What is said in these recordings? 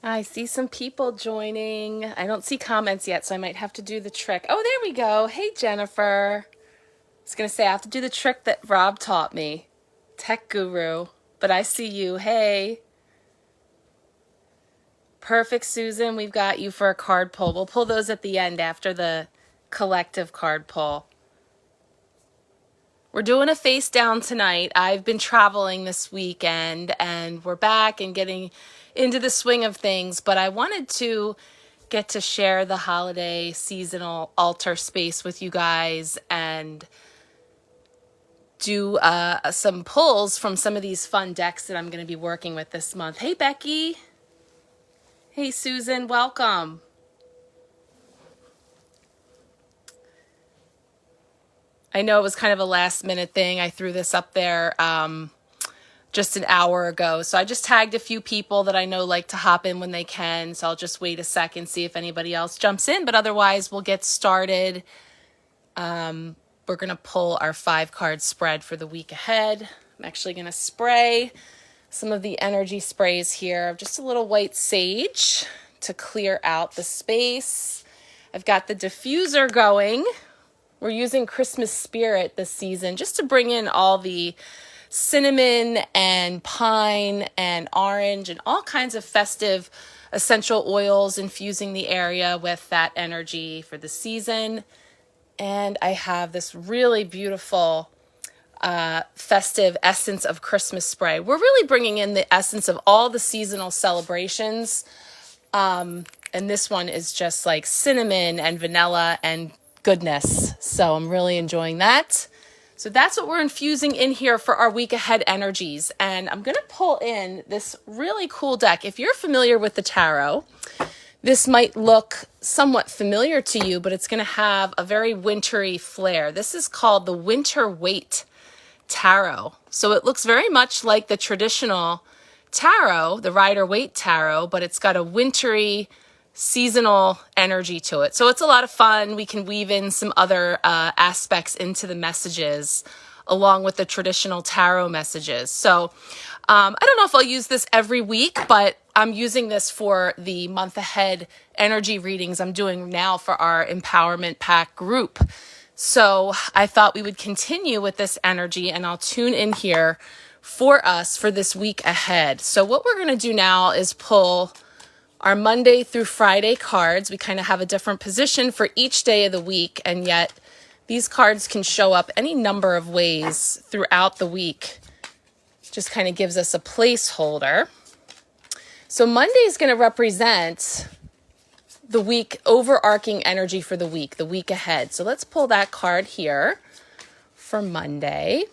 I see some people joining. I don't see comments yet, so I might have to do the trick. Oh, there we go. Hey, Jennifer. I was going to say I have to do the trick that Rob taught me. Tech guru. But I see you. Hey. Perfect, Susan. We've got you for a card pull. We'll pull those at the end after the collective card pull. We're doing a face down tonight. I've been traveling this weekend and we're back and getting into the swing of things, but I wanted to get to share the holiday seasonal altar space with you guys and do some pulls from some of these fun decks that I'm going to be working with this month. Hey, Becky. Hey, Susan. Welcome. I know it was kind of a last minute thing. I threw this up there just an hour ago. So I just tagged a few people that I know like to hop in when they can. So I'll just wait a second, see if anybody else jumps in. But otherwise, we'll get started. We're going to pull our 5-card spread for the week ahead. I'm actually going to spray some of the energy sprays here. Just a little white sage to clear out the space. I've got the diffuser going. We're using Christmas Spirit this season just to bring in all the cinnamon and pine and orange and all kinds of festive essential oils, infusing the area with that energy for the season. And I have this really beautiful festive essence of Christmas spray. We're really bringing in the essence of all the seasonal celebrations. And this one is just like cinnamon and vanilla and goodness. So I'm really enjoying that. So that's what we're infusing in here for our week ahead energies. And I'm going to pull in this really cool deck. If you're familiar with the tarot, this might look somewhat familiar to you, but it's going to have a very wintry flair. This is called the Winter Waite Tarot. So it looks very much like the traditional tarot, the Rider-Waite tarot, but it's got a wintry seasonal energy to it. So it's a lot of fun. We can weave in some other aspects into the messages along with the traditional tarot messages. So I don't know if I'll use this every week, but I'm using this for the month ahead energy readings I'm doing now for our Empowerment Pack group. So I thought we would continue with this energy and I'll tune in here for us for this week ahead. So what we're going to do now is pull our Monday through Friday cards. We kind of have a different position for each day of the week, and yet these cards can show up any number of ways throughout the week. Just kind of gives us a placeholder. So Monday is going to represent the week, overarching energy for the week ahead. So let's pull that card here for Monday.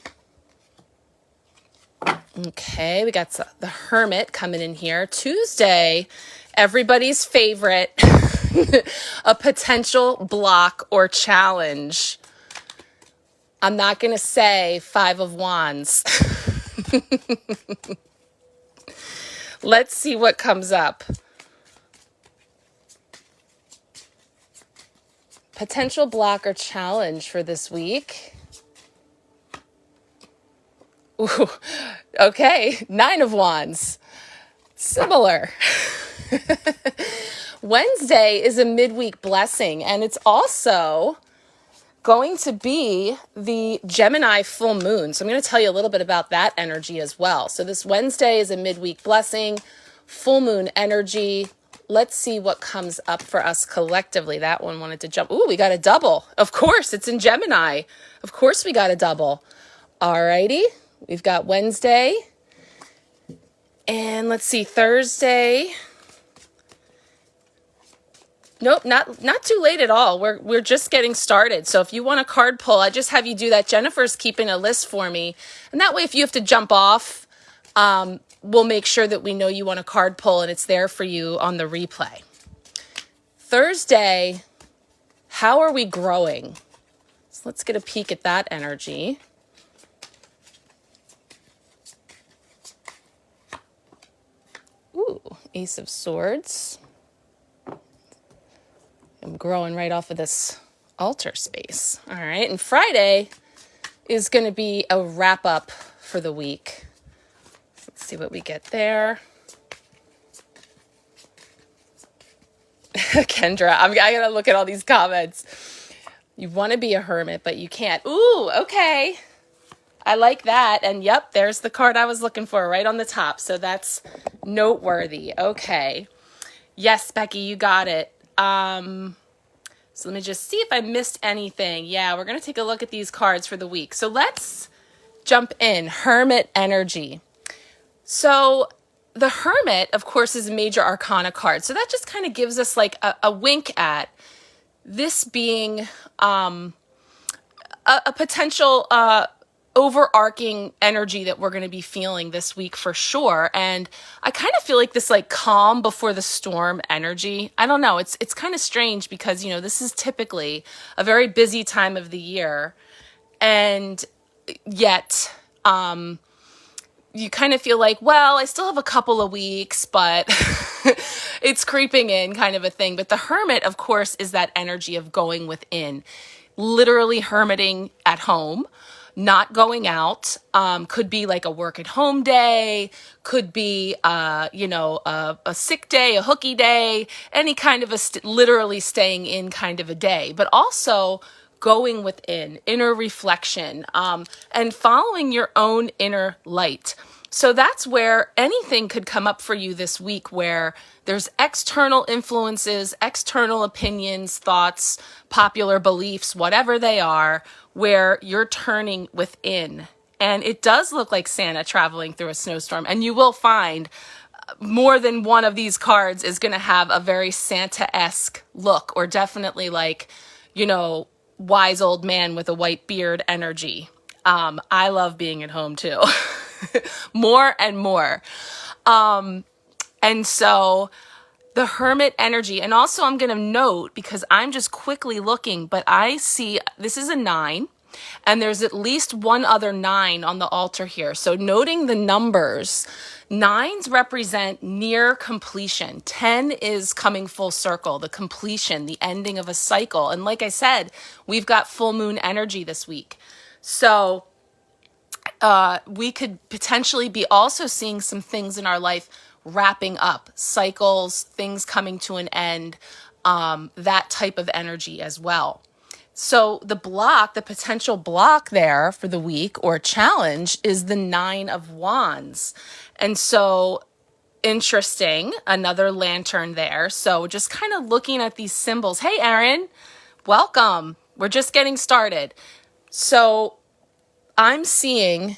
Okay, we got the Hermit coming in here. Tuesday, everybody's favorite, a potential block or challenge. I'm not going to say 5 of Wands. Let's see what comes up. Potential block or challenge for this week. Ooh, okay, 9 of Wands. Similar. Wednesday is a midweek blessing, and it's also going to be the Gemini full moon. So I'm going to tell you a little bit about that energy as well. So this Wednesday is a midweek blessing, full moon energy. Let's see what comes up for us collectively. That one wanted to jump. Ooh, we got a double. Of course, it's in Gemini. Of course we got a double. Alrighty, we've got Wednesday. And let's see, Thursday. Nope, not too late at all. We're just getting started. So if you want a card pull, I just have you do that. Jennifer's keeping a list for me. And that way, if you have to jump off, we'll make sure that we know you want a card pull and it's there for you on the replay. Thursday, how are we growing? So let's get a peek at that energy. Ooh, Ace of Swords. I'm growing right off of this altar space. All right, and Friday is going to be a wrap up for the week. Let's see what we get there. Kendra, I gotta look at all these comments. You want to be a hermit, but you can't. Ooh, okay. I like that. And yep, there's the card I was looking for right on the top. So that's noteworthy. Okay. Yes, Becky, you got it. So let me just see if I missed anything. Yeah, we're going to take a look at these cards for the week. So let's jump in. Hermit energy. So the Hermit, of course, is a major arcana card. So that just kind of gives us like a wink at this being a potential overarching energy that we're going to be feeling this week for sure. And I kind of feel like this like calm before the storm energy. I don't know. It's kind of strange because, you know, this is typically a very busy time of the year. And yet, you kind of feel like, well, I still have a couple of weeks, but it's creeping in kind of a thing. But the Hermit, of course, is that energy of going within, literally hermiting at home, not going out. Could be like a work at home day, could be, a sick day, a hooky day, any kind of literally staying in kind of a day, but also going within, inner reflection, and following your own inner light. So that's where anything could come up for you this week, where there's external influences, external opinions, thoughts, popular beliefs, whatever they are, where you're turning within. And it does look like Santa traveling through a snowstorm. And you will find more than one of these cards is going to have a very Santa-esque look, or definitely like, wise old man with a white beard energy. I love being at home too. More and more. And so the Hermit energy, and also I'm going to note, because I'm just quickly looking, but I see this is a 9, and there's at least one other 9 on the altar here. So noting the numbers, 9s represent near completion. 10 is coming full circle, the completion, the ending of a cycle. And like I said, we've got full moon energy this week. So we could potentially be also seeing some things in our life wrapping up, cycles, things coming to an end, that type of energy as well. So the potential block there for the week or challenge is the 9 of Wands. And so interesting, another lantern there. So just kind of looking at these symbols. Hey, Erin, welcome. We're just getting started. So I'm seeing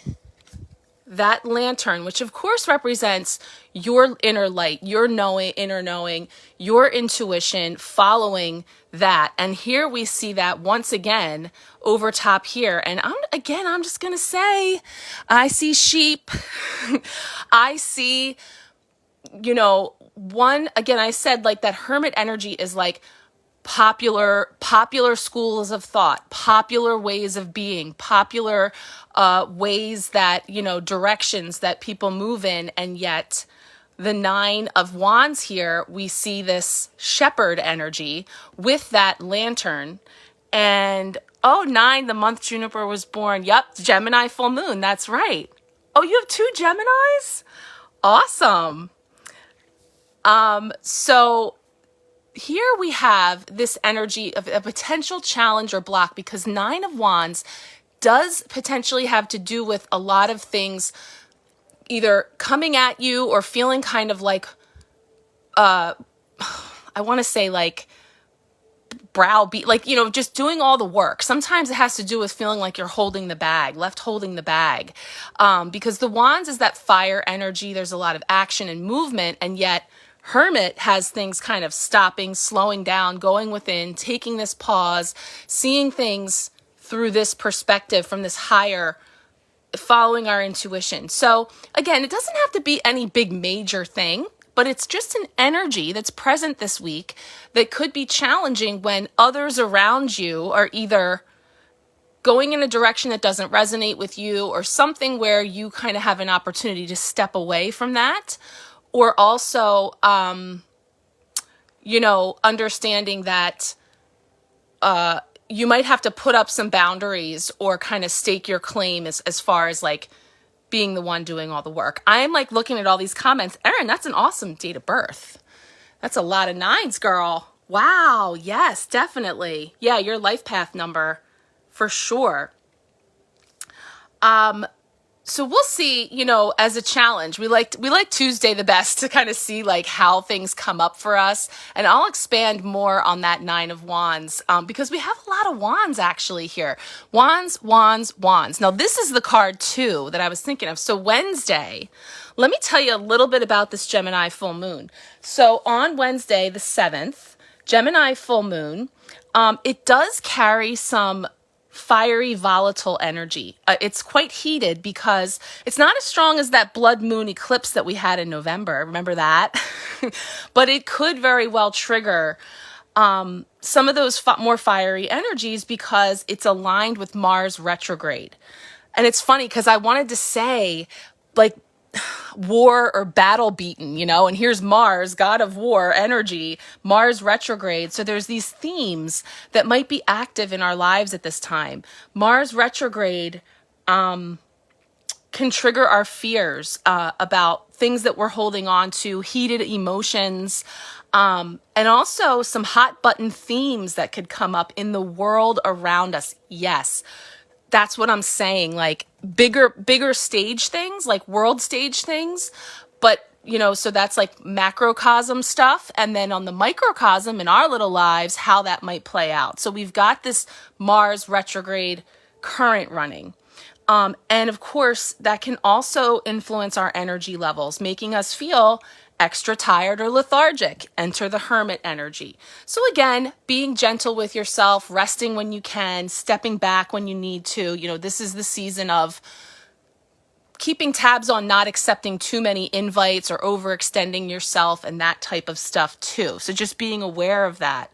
that lantern, which of course represents your inner light, your inner knowing, your intuition, following that. And here we see that once again over top here. And I'm just going to say, I see sheep. I see, I said like that Hermit energy is like popular schools of thought, popular ways of being, popular ways that, directions that people move in. And yet the 9 of Wands here, we see this shepherd energy with that lantern. And 9, the month Juniper was born. Yep, Gemini full moon. That's right. Oh, you have 2 Geminis? Awesome. So here we have this energy of a potential challenge or block, because 9 of Wands does potentially have to do with a lot of things either coming at you or feeling kind of like, I want to say like browbeat, like, just doing all the work. Sometimes it has to do with feeling like you're holding the bag, left holding the bag. Because the Wands is that fire energy. There's a lot of action and movement, and yet Hermit has things kind of stopping, slowing down, going within, taking this pause, seeing things through this perspective from this higher, following our intuition. So again, it doesn't have to be any big major thing, but it's just an energy that's present this week that could be challenging when others around you are either going in a direction that doesn't resonate with you, or something where you kind of have an opportunity to step away from that. Or also, understanding that you might have to put up some boundaries or kind of stake your claim as far as like being the one doing all the work. I'm like looking at all these comments. Erin, that's an awesome date of birth. That's a lot of 9s, girl. Wow. Yes, definitely. Yeah, your life path number for sure. So we'll see, as a challenge. We like Tuesday the best to kind of see like how things come up for us. And I'll expand more on that 9 of Wands, because we have a lot of wands actually here. Wands, wands, wands. Now this is the card too that I was thinking of. So Wednesday, let me tell you a little bit about this Gemini full moon. So on Wednesday, the 7th, Gemini full moon, it does carry some fiery, volatile energy. It's quite heated because it's not as strong as that blood moon eclipse that we had in November. Remember that? But it could very well trigger some of those more fiery energies because it's aligned with Mars retrograde. And it's funny because I wanted to say, like, war or battle beaten, and here's Mars, god of war energy, Mars retrograde. So there's these themes that might be active in our lives at this time. Mars retrograde can trigger our fears about things that we're holding on to, heated emotions, and also some hot button themes that could come up in the world around us. Yes, that's what I'm saying. Like bigger stage things, like world stage things. But, so that's like macrocosm stuff. And then on the microcosm in our little lives, how that might play out. So we've got this Mars retrograde current running. And of course, that can also influence our energy levels, making us feel extra tired or lethargic. Enter the hermit energy. So again, being gentle with yourself, resting when you can, stepping back when you need to. This is the season of keeping tabs on not accepting too many invites or overextending yourself and that type of stuff too. So just being aware of that.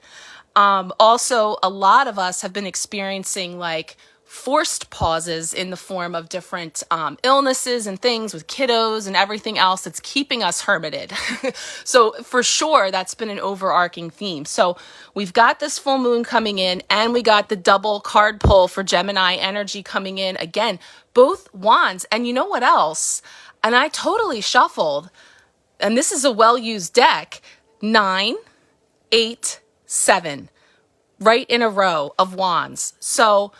Also, a lot of us have been experiencing like forced pauses in the form of different illnesses and things with kiddos and everything else that's keeping us hermited. So for sure, that's been an overarching theme. So we've got this full moon coming in and we got the double card pull for Gemini energy coming in. Again, both wands. And you know what else? And I totally shuffled, and this is a well-used deck, 9, 8, 7, right in a row of wands. So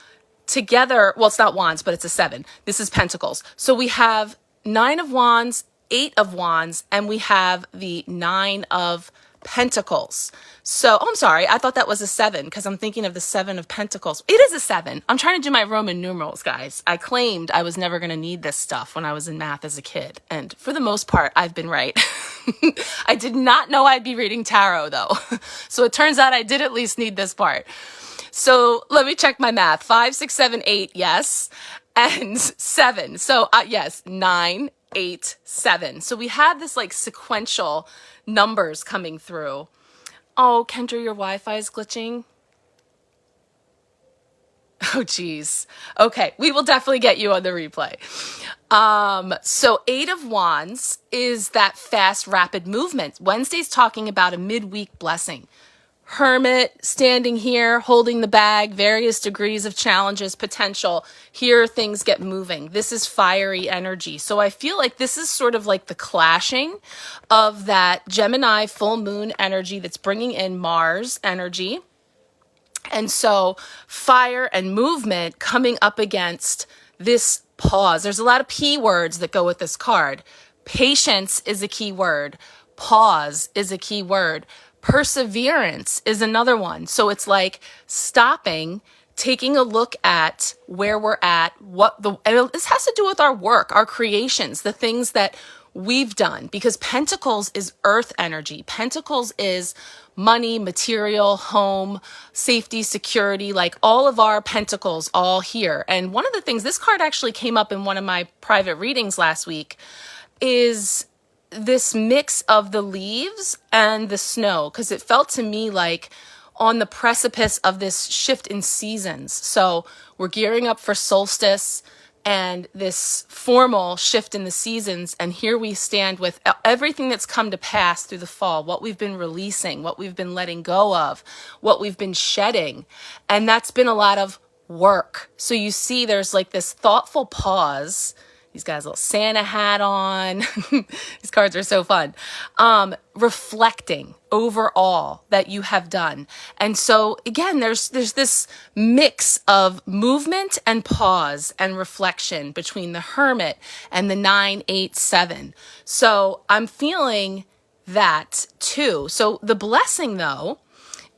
together, well, it's not wands, but it's a 7. This is pentacles. So we have 9 of wands, 8 of wands, and we have the 9 of pentacles. So, I'm sorry. I thought that was a 7 because I'm thinking of the 7 of pentacles. It is a 7. I'm trying to do my Roman numerals, guys. I claimed I was never going to need this stuff when I was in math as a kid. And for the most part, I've been right. I did not know I'd be reading tarot though. So it turns out I did at least need this part. So let me check my math. 5, 6, 7, 8, yes. And 7. So yes, 9, 8, 7. So we had this like sequential numbers coming through. Oh, Kendra, your Wi-Fi is glitching. Oh, geez. Okay, we will definitely get you on the replay. So 8 of Wands is that fast, rapid movement. Wednesday's talking about a midweek blessing. Hermit, standing here, holding the bag, various degrees of challenges, potential. Here, things get moving. This is fiery energy. So I feel like this is sort of like the clashing of that Gemini full moon energy that's bringing in Mars energy. And so fire and movement coming up against this pause. There's a lot of P words that go with this card. Patience is a key word. Pause is a key word. Perseverance is another one. So it's like stopping, taking a look at where we're at, and this has to do with our work, our creations, the things that we've done, because Pentacles is earth energy. Pentacles is money, material, home, safety, security, like all of our pentacles all here. And one of the things, this card actually came up in one of my private readings last week, is this mix of the leaves and the snow, because it felt to me like on the precipice of this shift in seasons. So we're gearing up for solstice and this formal shift in the seasons. And here we stand with everything that's come to pass through the fall, what we've been releasing, what we've been letting go of, what we've been shedding. And that's been a lot of work. So you see there's like this thoughtful pause He's got his little Santa hat on. These cards are so fun. Reflecting overall that you have done. And so again, there's this mix of movement and pause and reflection between the Hermit and the 9-8-7. So I'm feeling that too. So the blessing though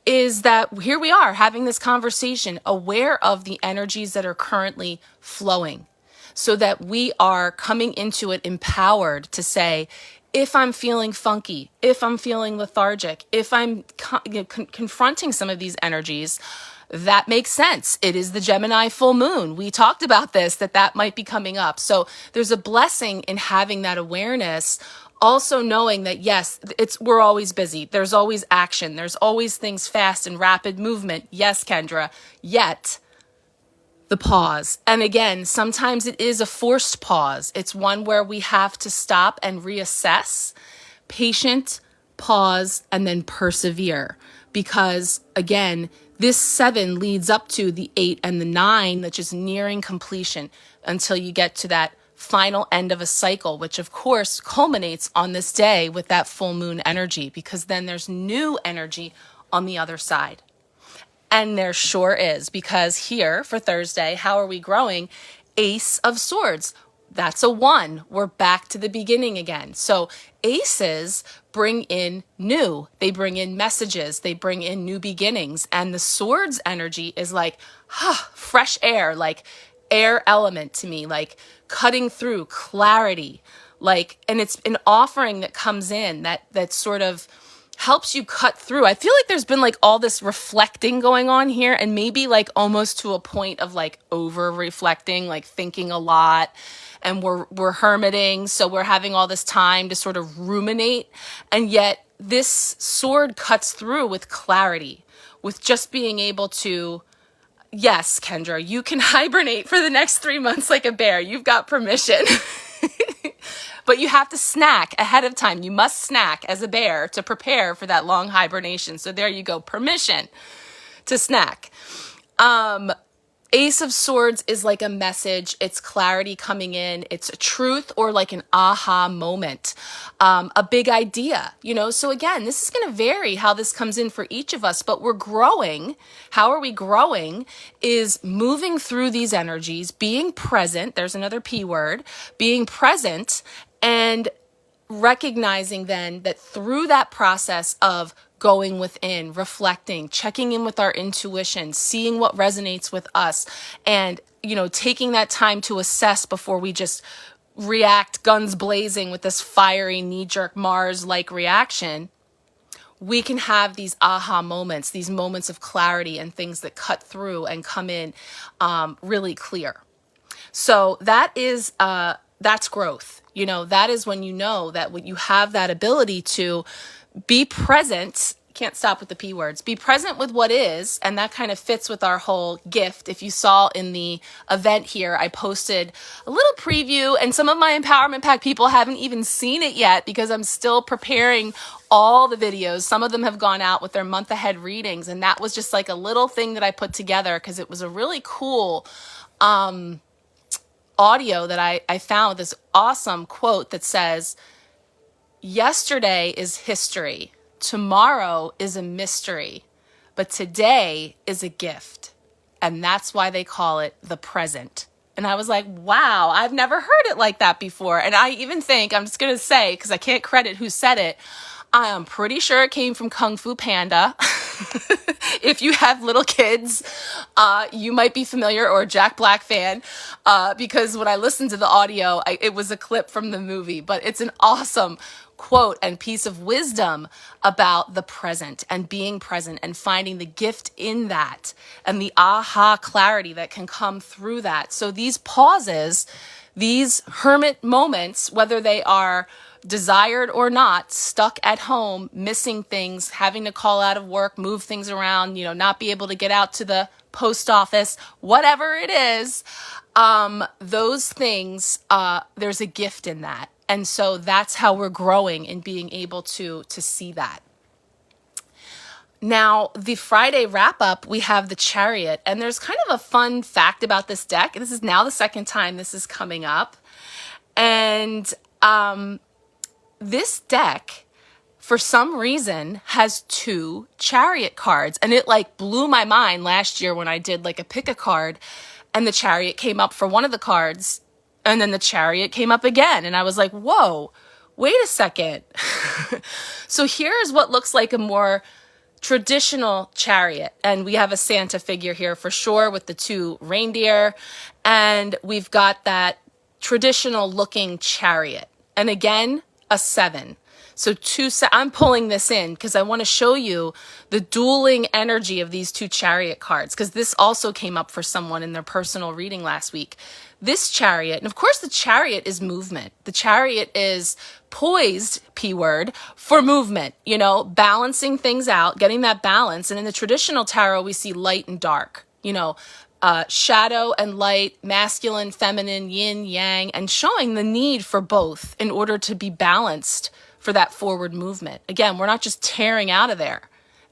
is that here we are having this conversation, aware of the energies that are currently flowing, so that we are coming into it empowered to say, if I'm feeling funky, if I'm feeling lethargic, if I'm confronting some of these energies, that makes sense. It is the Gemini full moon. We talked about this, that might be coming up. So there's a blessing in having that awareness. Also knowing that, yes, we're always busy. There's always action. There's always things fast and rapid movement. Yes, Kendra. Yet, the pause. And again, sometimes it is a forced pause. It's one where we have to stop and reassess, patient, pause, and then persevere. Because again, this 7 leads up to the 8 and the 9, that's just nearing completion until you get to that final end of a cycle, which of course culminates on this day with that full moon energy, because then there's new energy on the other side. And there sure is, because here for Thursday, how are we growing? Ace of Swords. That's a 1. We're back to the beginning again. So aces bring in new. They bring in messages. They bring in new beginnings. And the swords energy is like, fresh air, like air element to me, like cutting through, clarity. Like, and it's an offering that comes in that sort of helps you cut through. I feel like there's been like all this reflecting going on here, and maybe like almost to a point of like over reflecting, like thinking a lot, and we're hermiting. So we're having all this time to sort of ruminate. And yet this sword cuts through with clarity, with just being able to, yes, Kendra, you can hibernate for the next 3 months like a bear. You've got permission. But you have to snack ahead of time. You must snack as a bear to prepare for that long hibernation. So there you go. Permission to snack. Ace of Swords is like a message. It's clarity coming in. It's a truth or like an aha moment, a big idea, So again, this is going to vary how this comes in for each of us, but we're growing. How are we growing is moving through these energies, being present. There's another P word, being present, and recognizing then that through that process of going within, reflecting, checking in with our intuition, seeing what resonates with us, and, taking that time to assess before we just react guns blazing with this fiery knee-jerk Mars-like reaction, we can have these aha moments, these moments of clarity and things that cut through and come in really clear. So that is, that's growth. That is when that when you have that ability to be present, can't stop with the P words, be present with what is, and that kind of fits with our whole gift. If you saw in the event here, I posted a little preview, and some of my Empowerment Pack people haven't even seen it yet because I'm still preparing all the videos. Some of them have gone out with their month ahead readings, and that was just like a little thing that I put together because it was a really cool audio that I found, this awesome quote that says, yesterday is history, tomorrow is a mystery, but today is a gift. And that's why they call it the present. And I was like, wow, I've never heard it like that before. And I even think, I'm just going to say, because I can't credit who said it, I am pretty sure it came from Kung Fu Panda. If you have little kids, you might be familiar, or a Jack Black fan, because when I listened to the audio, it was a clip from the movie. But it's an awesome quote and piece of wisdom about the present and being present and finding the gift in that and the aha clarity that can come through that. So these pauses, these hermit moments, whether they are desired or not, stuck at home, missing things, having to call out of work, move things around, not be able to get out to the post office, whatever it is, those things, there's a gift in that. And so that's how we're growing in being able to see that. Now, the Friday wrap up, we have the Chariot, and there's kind of a fun fact about this deck. This is now the second time this is coming up. And this deck, for some reason, has 2 Chariot cards. And it like blew my mind last year when I did like a pick a card and the Chariot came up for one of the cards and then the Chariot came up again. And I was like, whoa, wait a second. So here's what looks like a more traditional Chariot. And we have a Santa figure here for sure with the 2 reindeer. And we've got that traditional looking Chariot. And again, a 7. So I'm pulling this in because I want to show you the dueling energy of these 2 Chariot cards, because this also came up for someone in their personal reading last week. This Chariot, and of course the Chariot is movement. The Chariot is poised, P word, for movement, you know, balancing things out, getting that balance. And in the traditional tarot, we see light and dark, you know, shadow and light, masculine, feminine, yin, yang, and showing the need for both in order to be balanced for that forward movement. Again, we're not just tearing out of there.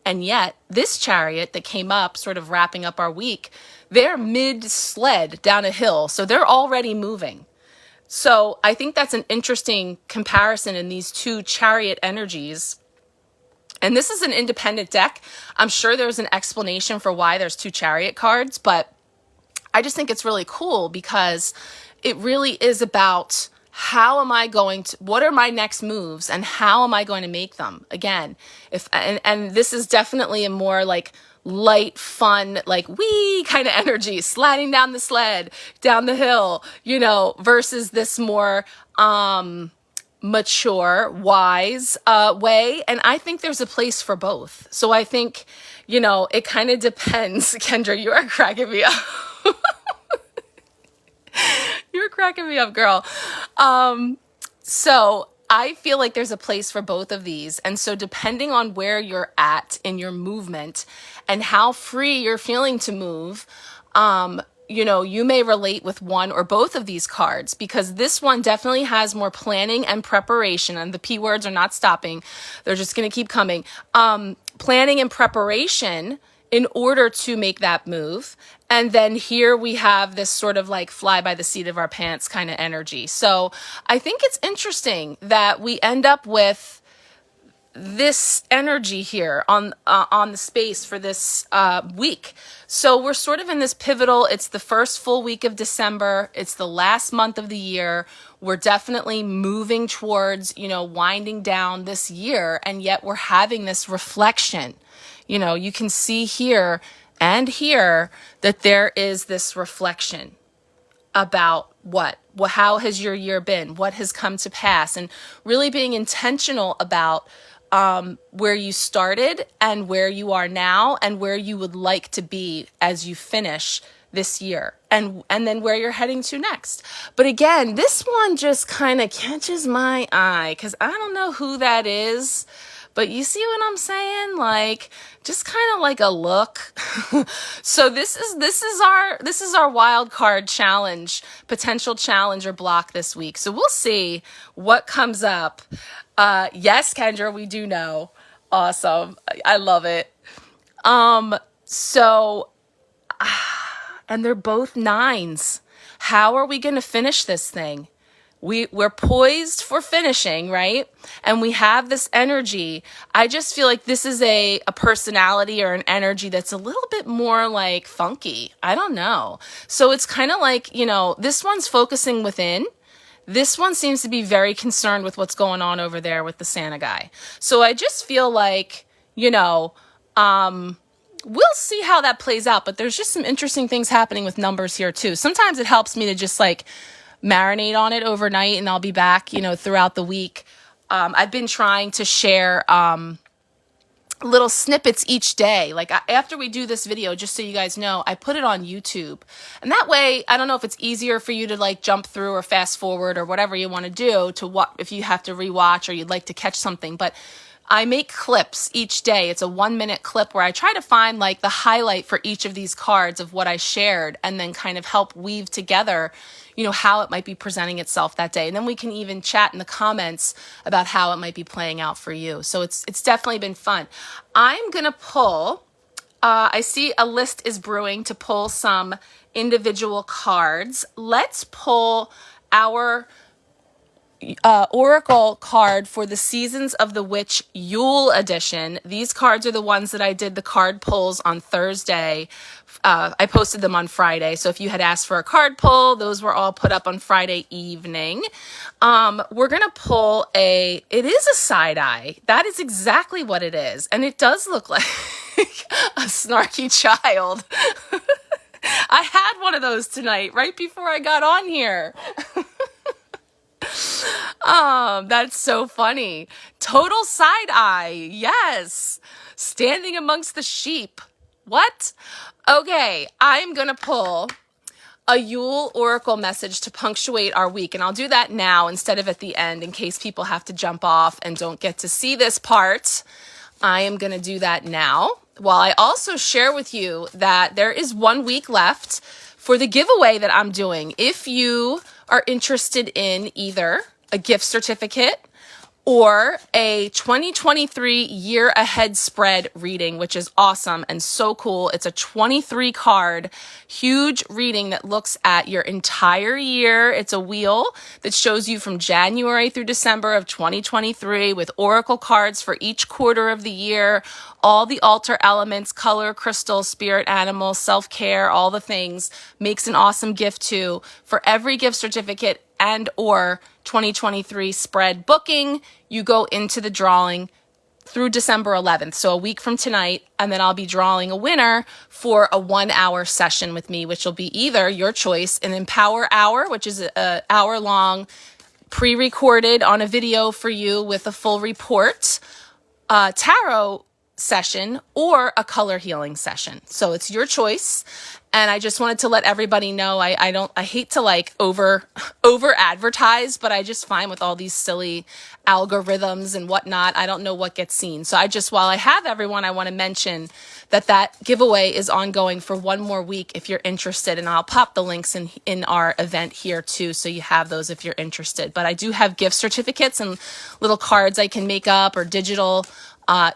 And yet, this Chariot that came up, sort of wrapping up our week, they're mid-sled down a hill, so they're already moving. So I think that's an interesting comparison in these 2 Chariot energies. And this is an independent deck. I'm sure there's an explanation for why there's 2 Chariot cards, but I just think it's really cool because it really is about how am I going to, what are my next moves and how am I going to make them? Again, and this is definitely a more like light, fun, like wee kind of energy, sliding down the sled, down the hill, you know, versus this more mature, wise way. And I think there's a place for both. So I think, you know, it kind of depends. Kendra, you are cracking me up. You're cracking me up, girl. So I feel like there's a place for both of these. And so depending on where you're at in your movement and how free you're feeling to move, you know, you may relate with one or both of these cards, because this one definitely has more planning and preparation, and the P words are not stopping. They're just going to keep coming. Planning and preparation in order to make that move. And then here we have this sort of like fly by the seat of our pants kind of energy. So I think it's interesting that we end up with this energy here on the space for this week. So we're sort of in this pivotal, it's the first full week of December. It's the last month of the year. We're definitely moving towards, you know, winding down this year. And yet we're having this reflection. You know, you can see here and here that there is this reflection about how has your year been? What has come to pass? And really being intentional about where you started and where you are now and where you would like to be as you finish this year and then where you're heading to next. But again, this one just kind of catches my eye because I don't know who that is. But you see what I'm saying? Like, just kind of like a look. So this is our wild card challenge, potential challenger block this week. So we'll see what comes up. Yes, Kendra, we do know. Awesome. I love it. So, and they're both 9s. How are we going to finish this thing? We're poised for finishing, right? And we have this energy. I just feel like this is a personality or an energy that's a little bit more like funky. I don't know. So it's kind of like, you know, this one's focusing within. This one seems to be very concerned with what's going on over there with the Santa guy. So I just feel like, you know, we'll see how that plays out. But there's just some interesting things happening with numbers here too. Sometimes it helps me to just like marinate on it overnight, and I'll be back, you know, throughout the week. I've been trying to share little snippets each day. Like after we do this video, just so you guys know, I put it on YouTube. And that way, I don't know if it's easier for you to like jump through or fast forward or whatever you want to do to what if you have to rewatch or you'd like to catch something. But I make clips each day. It's a 1-minute clip where I try to find like the highlight for each of these cards of what I shared and then kind of help weave together, you know, how it might be presenting itself that day. And then we can even chat in the comments about how it might be playing out for you. So it's definitely been fun. I'm going to pull, I see a list is brewing to pull some individual cards. Let's pull our Oracle card for the Seasons of the Witch Yule edition. These cards are the ones that I did the card pulls on Thursday. I posted them on Friday. So if you had asked for a card pull, those were all put up on Friday evening. We're going to pull it is a side eye. That is exactly what it is. And it does look like a snarky child. I had one of those tonight right before I got on here. That's so funny. Total side eye. Yes. Standing amongst the sheep. What? Okay, I'm going to pull a Yule Oracle message to punctuate our week. And I'll do that now instead of at the end in case people have to jump off and don't get to see this part. I am going to do that now. While I also share with you that there is 1 week left for the giveaway that I'm doing. If you are interested in either a gift certificate or a 2023 year ahead spread reading, which is awesome and so cool. It's a 23 card, huge reading that looks at your entire year. It's a wheel that shows you from January through December of 2023 with oracle cards for each quarter of the year, all the altar elements, color, crystal, spirit, animal, self-care, all the things. Makes an awesome gift too. For every gift certificate and or 2023 spread booking, you go into the drawing through December 11th. So a week from tonight, and then I'll be drawing a winner for a 1-hour session with me, which will be either your choice, an Empower Hour, which is an hour-long pre-recorded on a video for you with a full report, tarot session, or a color healing session. So it's your choice. And I just wanted to let everybody know, I hate to like over advertise, but I just find with all these silly algorithms and whatnot, I don't know what gets seen. So while I have everyone, I want to mention that giveaway is ongoing for 1 more week if you're interested. And I'll pop the links in our event here too. So you have those if you're interested. But I do have gift certificates and little cards I can make up or digital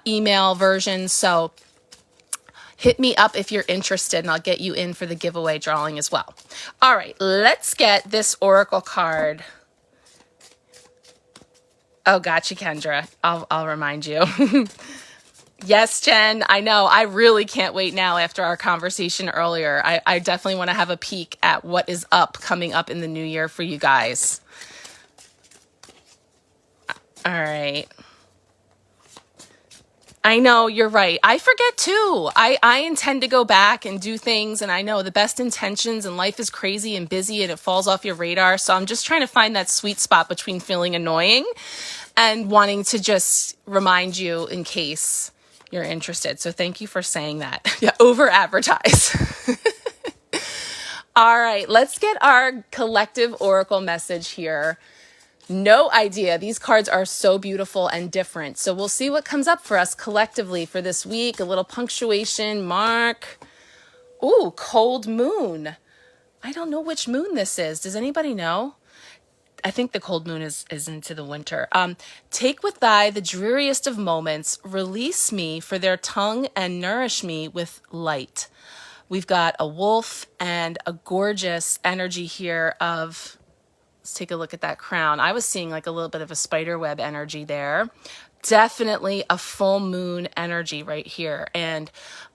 email versions. So hit me up if you're interested and I'll get you in for the giveaway drawing as well. All right, let's get this oracle card. Oh, gotcha, Kendra. I'll remind you. Yes, Jen, I know. I really can't wait now after our conversation earlier. I definitely want to have a peek at what is coming up in the new year for you guys. All right. I know, you're right. I forget too. I intend to go back and do things, and I know the best intentions, and life is crazy and busy and it falls off your radar. So I'm just trying to find that sweet spot between feeling annoying and wanting to just remind you in case you're interested. So thank you for saying that. Yeah, over advertise. All right, let's get our collective oracle message here. No idea. These cards are so beautiful and different. So we'll see what comes up for us collectively for this week. A little punctuation mark. Ooh, cold moon. I don't know which moon this is. Does anybody know? I think the cold moon is into the winter. Take with thy the dreariest of moments. Release me for their tongue and nourish me with light. We've got a wolf and a gorgeous energy here of... Let's take a look at that crown. I was seeing like a little bit of a spider web energy there. Definitely a full moon energy right here. And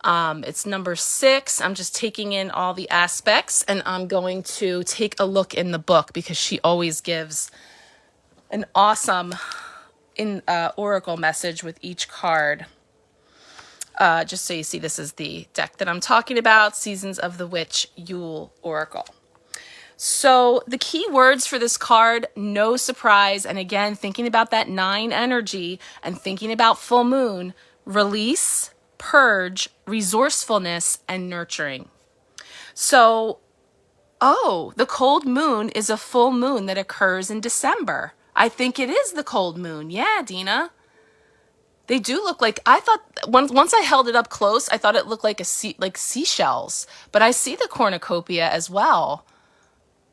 it's number 6. I'm just taking in all the aspects, and I'm going to take a look in the book because she always gives an awesome oracle message with each card. Just so you see, this is the deck that I'm talking about, Seasons of the Witch Yule Oracle. So the key words for this card, no surprise. And again, thinking about that 9 energy and thinking about full moon, release, purge, resourcefulness, and nurturing. So, the cold moon is a full moon that occurs in December. I think it is the cold moon. Yeah, Dina. They do look like, I thought, once I held it up close, I thought it looked like seashells. But I see the cornucopia as well.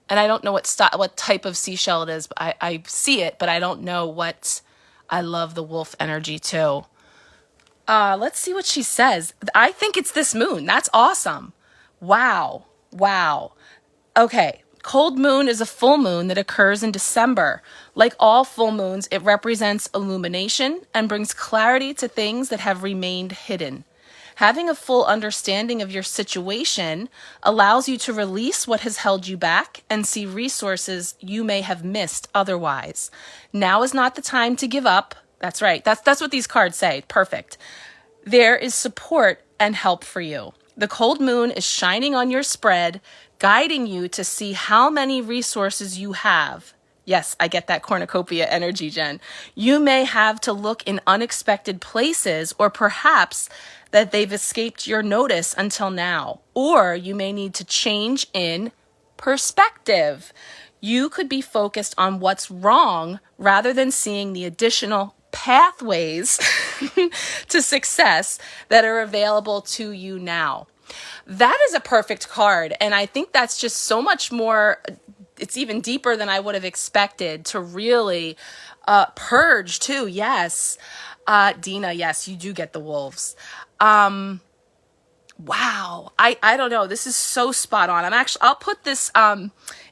And I don't know what type of seashell it is. But I see it, but I don't know what. I love the wolf energy too. Let's see what she says. I think it's this moon. That's awesome. Wow. Okay. Cold moon is a full moon that occurs in December. Like all full moons, it represents illumination and brings clarity to things that have remained hidden. Having a full understanding of your situation allows you to release what has held you back and see resources you may have missed otherwise. Now is not the time to give up. That's right. That's what these cards say. Perfect. There is support and help for you. The cold moon is shining on your spread, guiding you to see how many resources you have. Yes, I get that cornucopia energy, Jen. You may have to look in unexpected places, or perhaps that they've escaped your notice until now. Or you may need to change in perspective. You could be focused on what's wrong rather than seeing the additional pathways to success that are available to you now. That is a perfect card. And I think that's just so much more, it's even deeper than I would have expected to really purge too. Yes. Dina, yes, you do get the wolves. Wow. I don't know. This is so spot on. I'll put this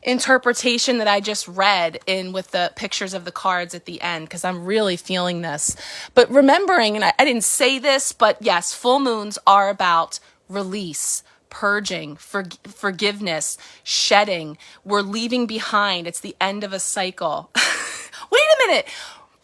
interpretation that I just read in with the pictures of the cards at the end, because I'm really feeling this. But remembering, and I didn't say this, but yes, full moons are about release, purging, forgiveness, shedding. We're leaving behind. It's the end of a cycle. Wait a minute.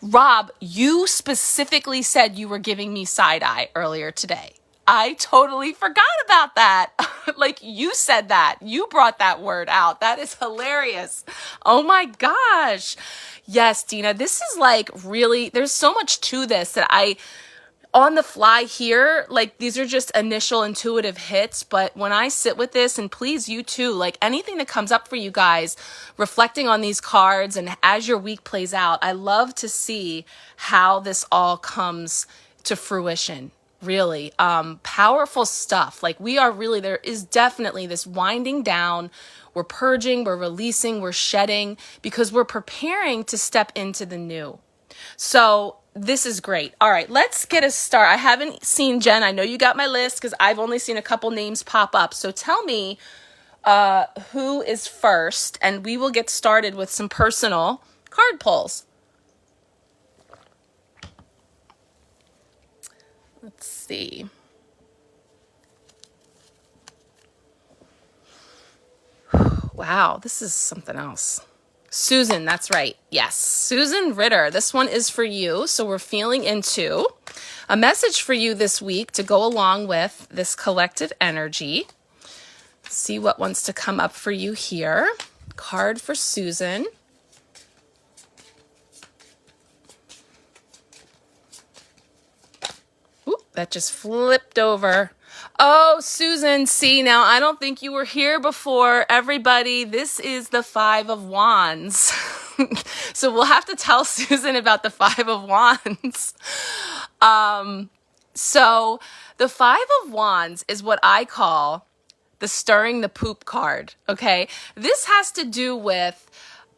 Rob, you specifically said you were giving me side eye earlier today. I totally forgot about that. Like, you said that. You brought that word out. That is hilarious. Oh my gosh. Yes, Dina, this is like really, there's so much to this that on the fly here, like these are just initial intuitive hits. But when I sit with this, and please you too, like anything that comes up for you guys, reflecting on these cards and as your week plays out, I love to see how this all comes to fruition. Really powerful stuff. Like there is definitely this winding down. We're purging, we're releasing, we're shedding, because we're preparing to step into the new. So this is great. All right, let's get a start. I haven't seen Jen. I know you got my list because I've only seen a couple names pop up. So tell me who is first, and we will get started with some personal card pulls. Let's see. Wow, this is something else. Susan, that's right. Yes, Susan Ritter. This one is for you. So we're feeling into a message for you this week to go along with this collective energy. See what wants to come up for you here. Card for Susan. That just flipped over. Oh, Susan, see, now I don't think you were here before. Everybody, this is the Five of Wands. So we'll have to tell Susan about the Five of Wands. So the Five of Wands is what I call the stirring the poop card, okay? This has to do with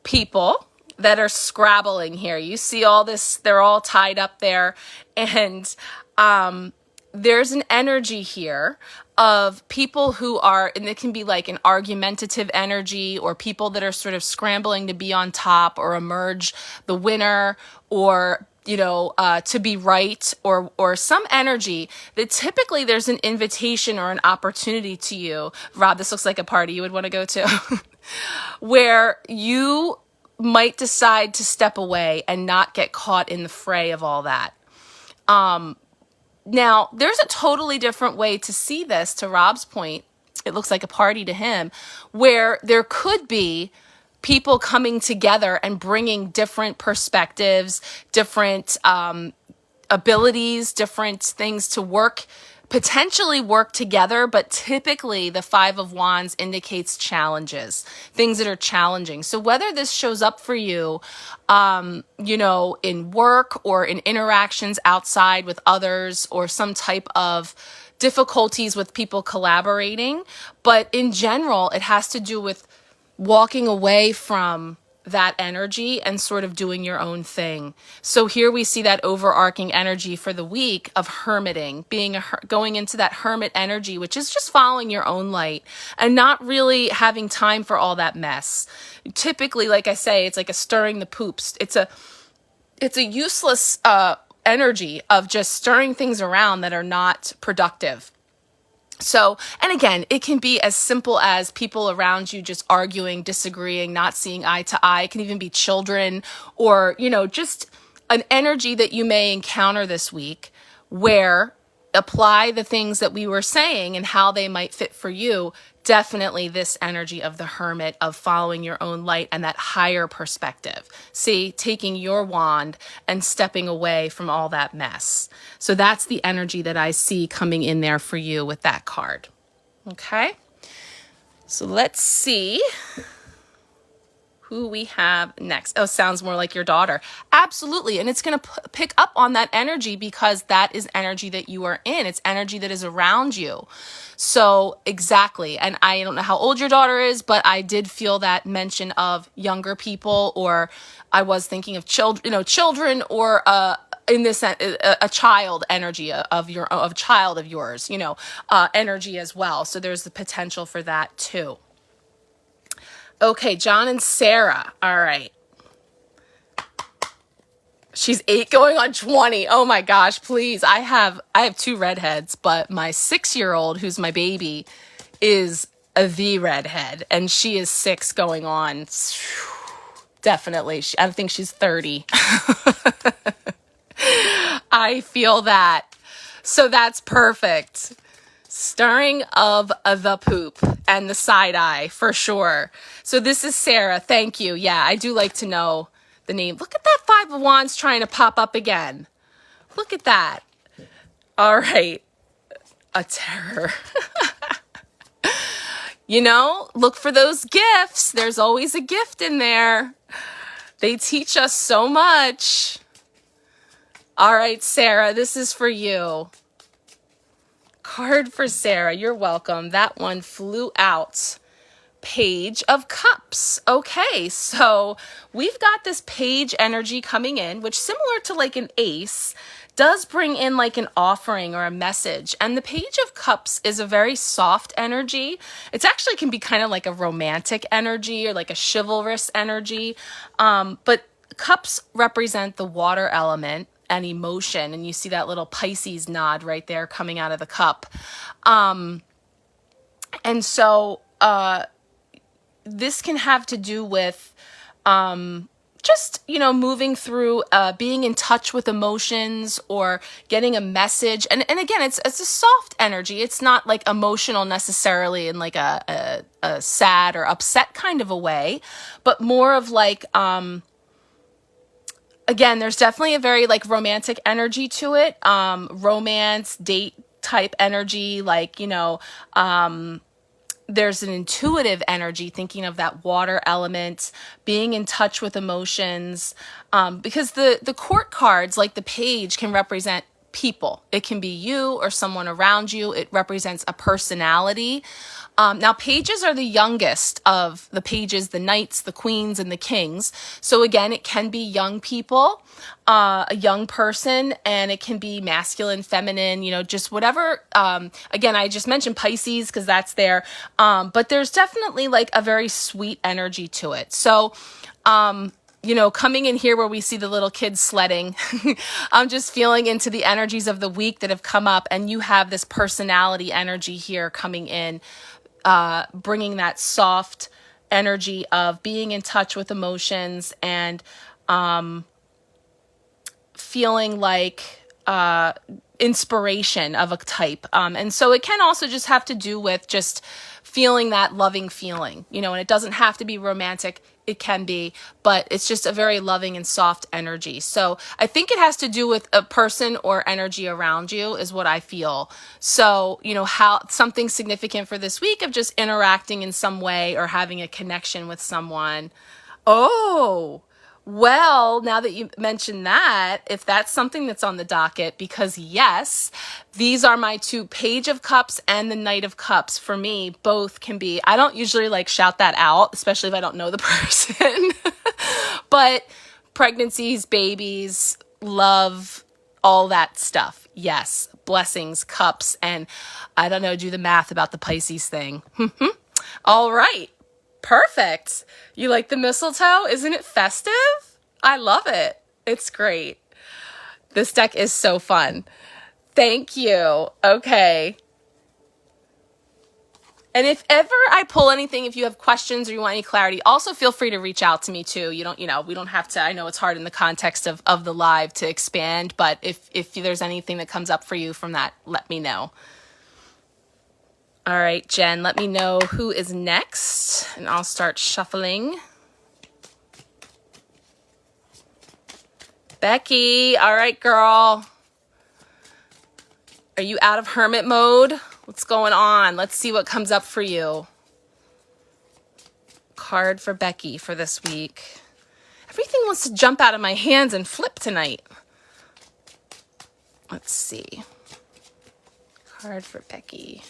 people that are scrabbling here. You see all this, they're all tied up there, and there's an energy here of people who are, and it can be like an argumentative energy, or people that are sort of scrambling to be on top or emerge the winner, or to be right, or some energy that typically there's an invitation or an opportunity to you. Rob, this looks like a party you would want to go to, where you might decide to step away and not get caught in the fray of all that. Now, there's a totally different way to see this. To Rob's point, it looks like a party to him, where there could be people coming together and bringing different perspectives, different abilities, different things to potentially work together. But typically the Five of Wands indicates challenges, things that are challenging. So whether this shows up for you, in work or in interactions outside with others, or some type of difficulties with people collaborating, but in general, it has to do with walking away from that energy and sort of doing your own thing. So here we see that overarching energy for the week of hermiting, going into that hermit energy, which is just following your own light and not really having time for all that mess. Typically, like I say, it's like a stirring the poops. It's a useless energy of just stirring things around that are not productive. So, and again, it can be as simple as people around you just arguing, disagreeing, not seeing eye to eye. It can even be children or, just an energy that you may encounter this week where apply the things that we were saying and how they might fit for you. Definitely this energy of the hermit, of following your own light and that higher perspective. See, taking your wand and stepping away from all that mess. So that's the energy that I see coming in there for you with that card. Okay, so let's see who we have next. Oh, sounds more like your daughter. Absolutely. And it's going to pick up on that energy because that is energy that you are in. It's energy that is around you. So exactly. And I don't know how old your daughter is, but I did feel that mention of younger people, or I was thinking of children or, in this, a child energy of child of yours, energy as well. So there's the potential for that too. Okay, John and Sarah. All right. She's 8 going on 20. Oh my gosh, please. I have 2 redheads, but my 6-year-old, who's my baby, is the redhead, and she is 6 going on. Definitely. I think she's 30. I feel that. So that's perfect. Stirring of the poop and the side eye for sure. So this is Sarah. Thank you. Yeah, I do like to know the name. Look at that 5 of Wands trying to pop up again. Look at that. All right. A terror. Look for those gifts. There's always a gift in there. They teach us so much. All right, Sarah, this is for you. Card for Sarah. You're welcome. That one flew out. Page of Cups. Okay, so we've got this page energy coming in, which, similar to like an ace, does bring in like an offering or a message. And the Page of Cups is a very soft energy. It actually can be kind of like a romantic energy or like a chivalrous energy. But cups represent the water element and emotion, and you see that little Pisces nod right there coming out of the cup. And so this can have to do with just, moving through, being in touch with emotions or getting a message. And again, it's a soft energy. It's not like emotional necessarily in like a sad or upset kind of a way, but more of like, again, there's definitely a very like romantic energy to it. Romance, date type energy, like, there's an intuitive energy, thinking of that water element, being in touch with emotions, because the court cards, like the page, can represent people. It can be you or someone around you. It represents a personality. Now, pages are the youngest of the pages, the knights, the queens, and the kings. So again, it can be young people, a young person, and it can be masculine, feminine, just whatever. Again, I just mentioned Pisces because that's there. But there's definitely like a very sweet energy to it. So, coming in here where we see the little kids sledding, I'm just feeling into the energies of the week that have come up, and you have this personality energy here coming in, bringing that soft energy of being in touch with emotions and feeling like inspiration of a type. And so it can also just have to do with just feeling that loving feeling, and it doesn't have to be romantic. It can be, but it's just a very loving and soft energy. So I think it has to do with a person or energy around you is what I feel. So, how something significant for this week of just interacting in some way or having a connection with someone. Oh, Well, now that you mention that, if that's something that's on the docket, because yes, these are my two Page of Cups and the Knight of Cups. For me, both can be, I don't usually like shout that out, especially if I don't know the person, but pregnancies, babies, love, all that stuff. Yes, blessings, cups, and I don't know, do the math about the Pisces thing. All right. Perfect. You like the mistletoe? Isn't it festive? I love it. It's great. This deck is so fun. Thank you. Okay. And if ever I pull anything, if you have questions or you want any clarity, also feel free to reach out to me too. You don't, we don't have to, I know it's hard in the context of the live to expand, but if there's anything that comes up for you from that, let me know. All right, Jen, let me know who is next, and I'll start shuffling. Becky, all right, girl. Are you out of hermit mode? What's going on? Let's see what comes up for you. Card for Becky for this week. Everything wants to jump out of my hands and flip tonight. Let's see. Card for Becky.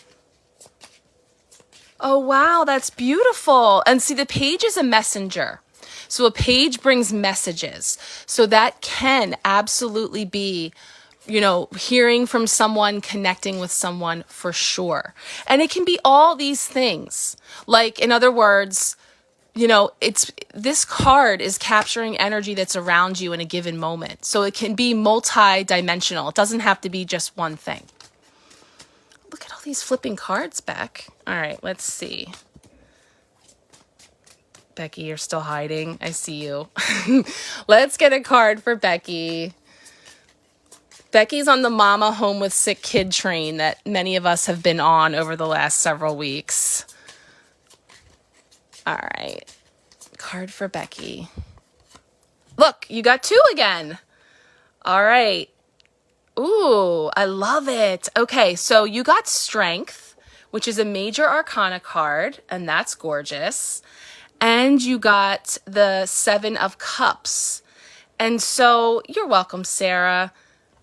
Oh, wow, that's beautiful. And see, the page is a messenger. So a page brings messages. So that can absolutely be, hearing from someone, connecting with someone for sure. And it can be all these things. Like, in other words, this card is capturing energy that's around you in a given moment. So it can be multi-dimensional. It doesn't have to be just one thing. Look at all these flipping cards, Beck. All right, let's see. Becky, you're still hiding. I see you. Let's get a card for Becky. Becky's on the mama home with sick kid train that many of us have been on over the last several weeks. All right. Card for Becky. Look, you got two again. All right. Ooh, I love it. Okay, so you got Strength, which is a major arcana card, and that's gorgeous. And you got the Seven of Cups. And so you're welcome, Sarah.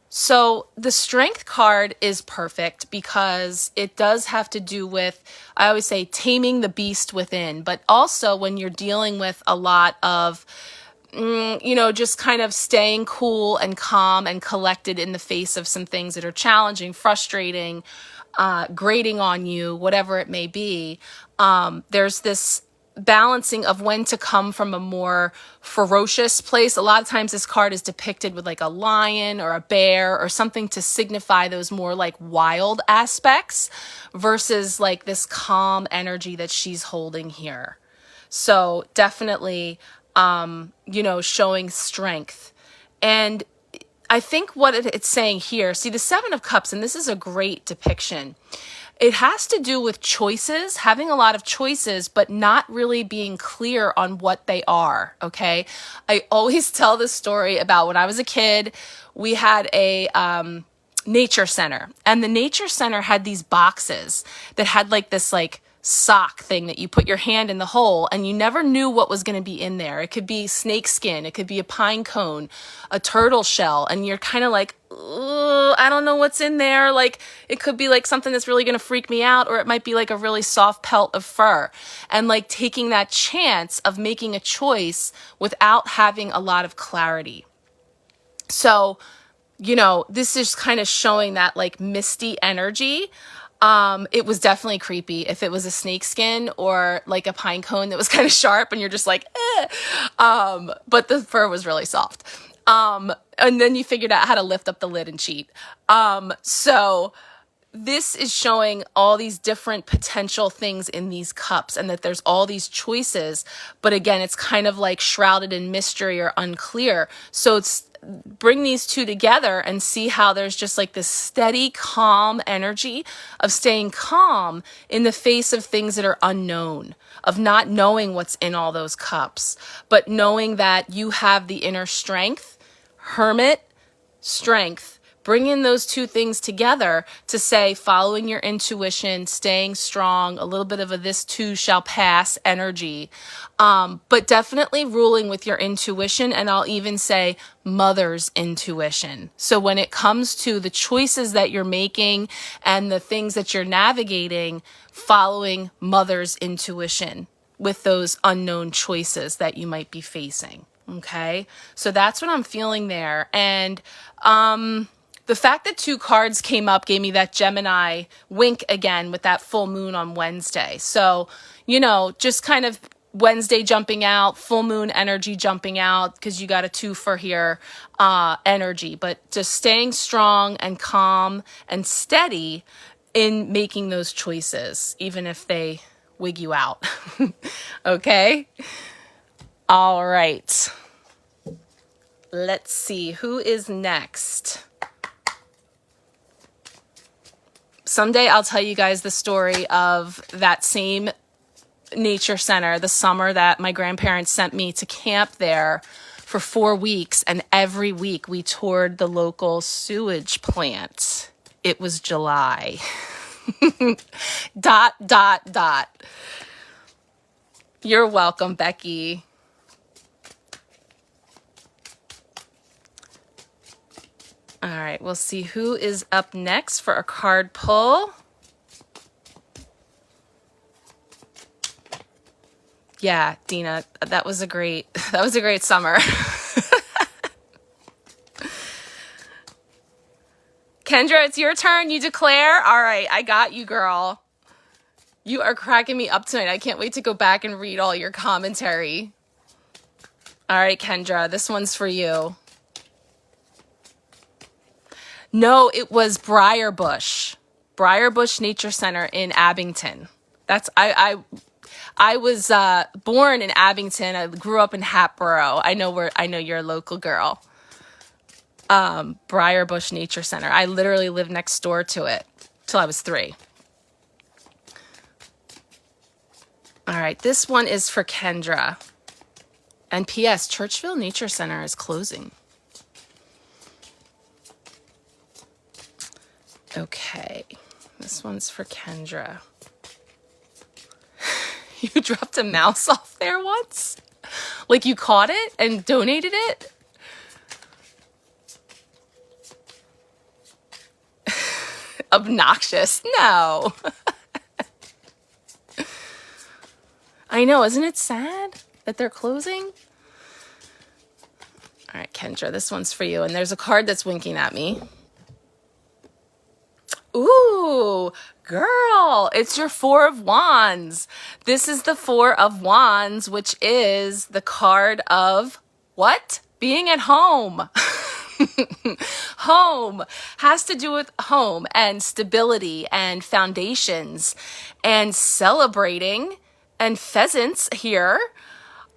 So the Strength card is perfect because it does have to do with, I always say, taming the beast within, but also when you're dealing with a lot of just kind of staying cool and calm and collected in the face of some things that are challenging, frustrating, grating on you, whatever it may be. There's this balancing of when to come from a more ferocious place. A lot of times this card is depicted with like a lion or a bear or something to signify those more like wild aspects versus like this calm energy that she's holding here. So definitely showing strength. And I think what it's saying here, see the Seven of Cups, and this is a great depiction. It has to do with choices, having a lot of choices, but not really being clear on what they are, okay? I always tell this story about when I was a kid, we had a nature center, and the nature center had these boxes that had like this like sock thing that you put your hand in the hole and you never knew what was going to be in there. It could be snake skin, it could be a pine cone, a turtle shell, and you're kind of like, I don't know what's in there. Like it could be like something that's really going to freak me out, or it might be like a really soft pelt of fur. And like taking that chance of making a choice without having a lot of clarity. So, this is kind of showing that like misty energy. It was definitely creepy if it was a snake skin or like a pine cone that was kind of sharp and you're just like, eh. But the fur was really soft. And then you figured out how to lift up the lid and cheat. So this is showing all these different potential things in these cups and that there's all these choices. But again, it's kind of like shrouded in mystery or unclear. So it's bring these two together and see how there's just like this steady, calm energy of staying calm in the face of things that are unknown, of not knowing what's in all those cups, but knowing that you have the inner strength, hermit, strength, bring in those two things together to say following your intuition, staying strong, a little bit of a this too shall pass energy, but definitely ruling with your intuition, and I'll even say mother's intuition. So when it comes to the choices that you're making and the things that you're navigating, following mother's intuition with those unknown choices that you might be facing. Okay, so that's what I'm feeling there. And the fact that 2 cards came up gave me that Gemini wink again with that full moon on Wednesday. So, you know, just kind of Wednesday jumping out, full moon energy jumping out, because you got a 2 for here energy, but just staying strong and calm and steady in making those choices, even if they wig you out. Okay? All right. Let's see who is next. Someday I'll tell you guys the story of that same nature center, the summer that my grandparents sent me to camp there for 4 weeks, and every week we toured the local sewage plant. It was July. ... You're welcome, Becky. All right, we'll see who is up next for a card pull. Yeah, Dina, that was a great summer. Kendra, it's your turn. You declare. All right, I got you, girl. You are cracking me up tonight. I can't wait to go back and read all your commentary. All right, Kendra, this one's for you. No, it was Briarbush Nature Center in Abington. That's I was born in Abington. I grew up in Hatboro. I know you're a local girl. Briarbush Nature Center. I literally lived next door to it till I was 3. All right, this one is for Kendra. And P.S. Churchville Nature Center is closing. Okay, this one's for Kendra. You dropped a mouse off there once? Like you caught it and donated it? Obnoxious. No. I know, isn't it sad that they're closing? All right, Kendra, this one's for you. And there's a card that's winking at me. Ooh, girl, it's your 4 of Wands. This is the 4 of Wands, which is the card of what? Being at home. Home has to do with home and stability and foundations and celebrating and pheasants here.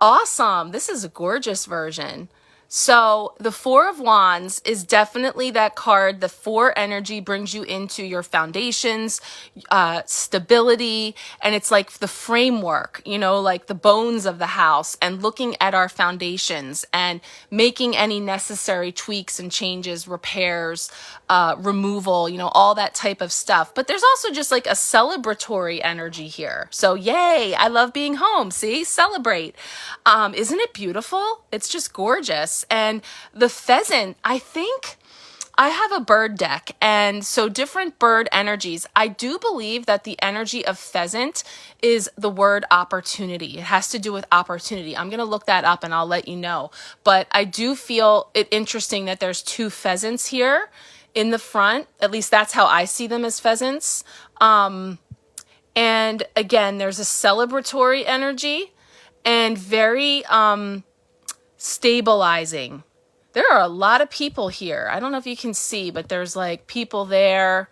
Awesome. This is a gorgeous version. So the 4 of Wands is definitely that card. The 4 energy brings you into your foundations, stability, and it's like the framework, you know, like the bones of the house, and looking at our foundations and making any necessary tweaks and changes, repairs, removal, you know, all that type of stuff. But there's also just like a celebratory energy here. So yay, I love being home. See, celebrate. Isn't it beautiful? It's just gorgeous. And the pheasant, I think I have a bird deck, and so different bird energies. I do believe that the energy of pheasant is the word opportunity. It has to do with opportunity. I'm going to look that up and I'll let you know. But I do feel it interesting that there's 2 pheasants here in the front. At least that's how I see them, as pheasants. And again, there's a celebratory energy and very stabilizing. There are a lot of people here. I don't know if you can see, but there's like people there.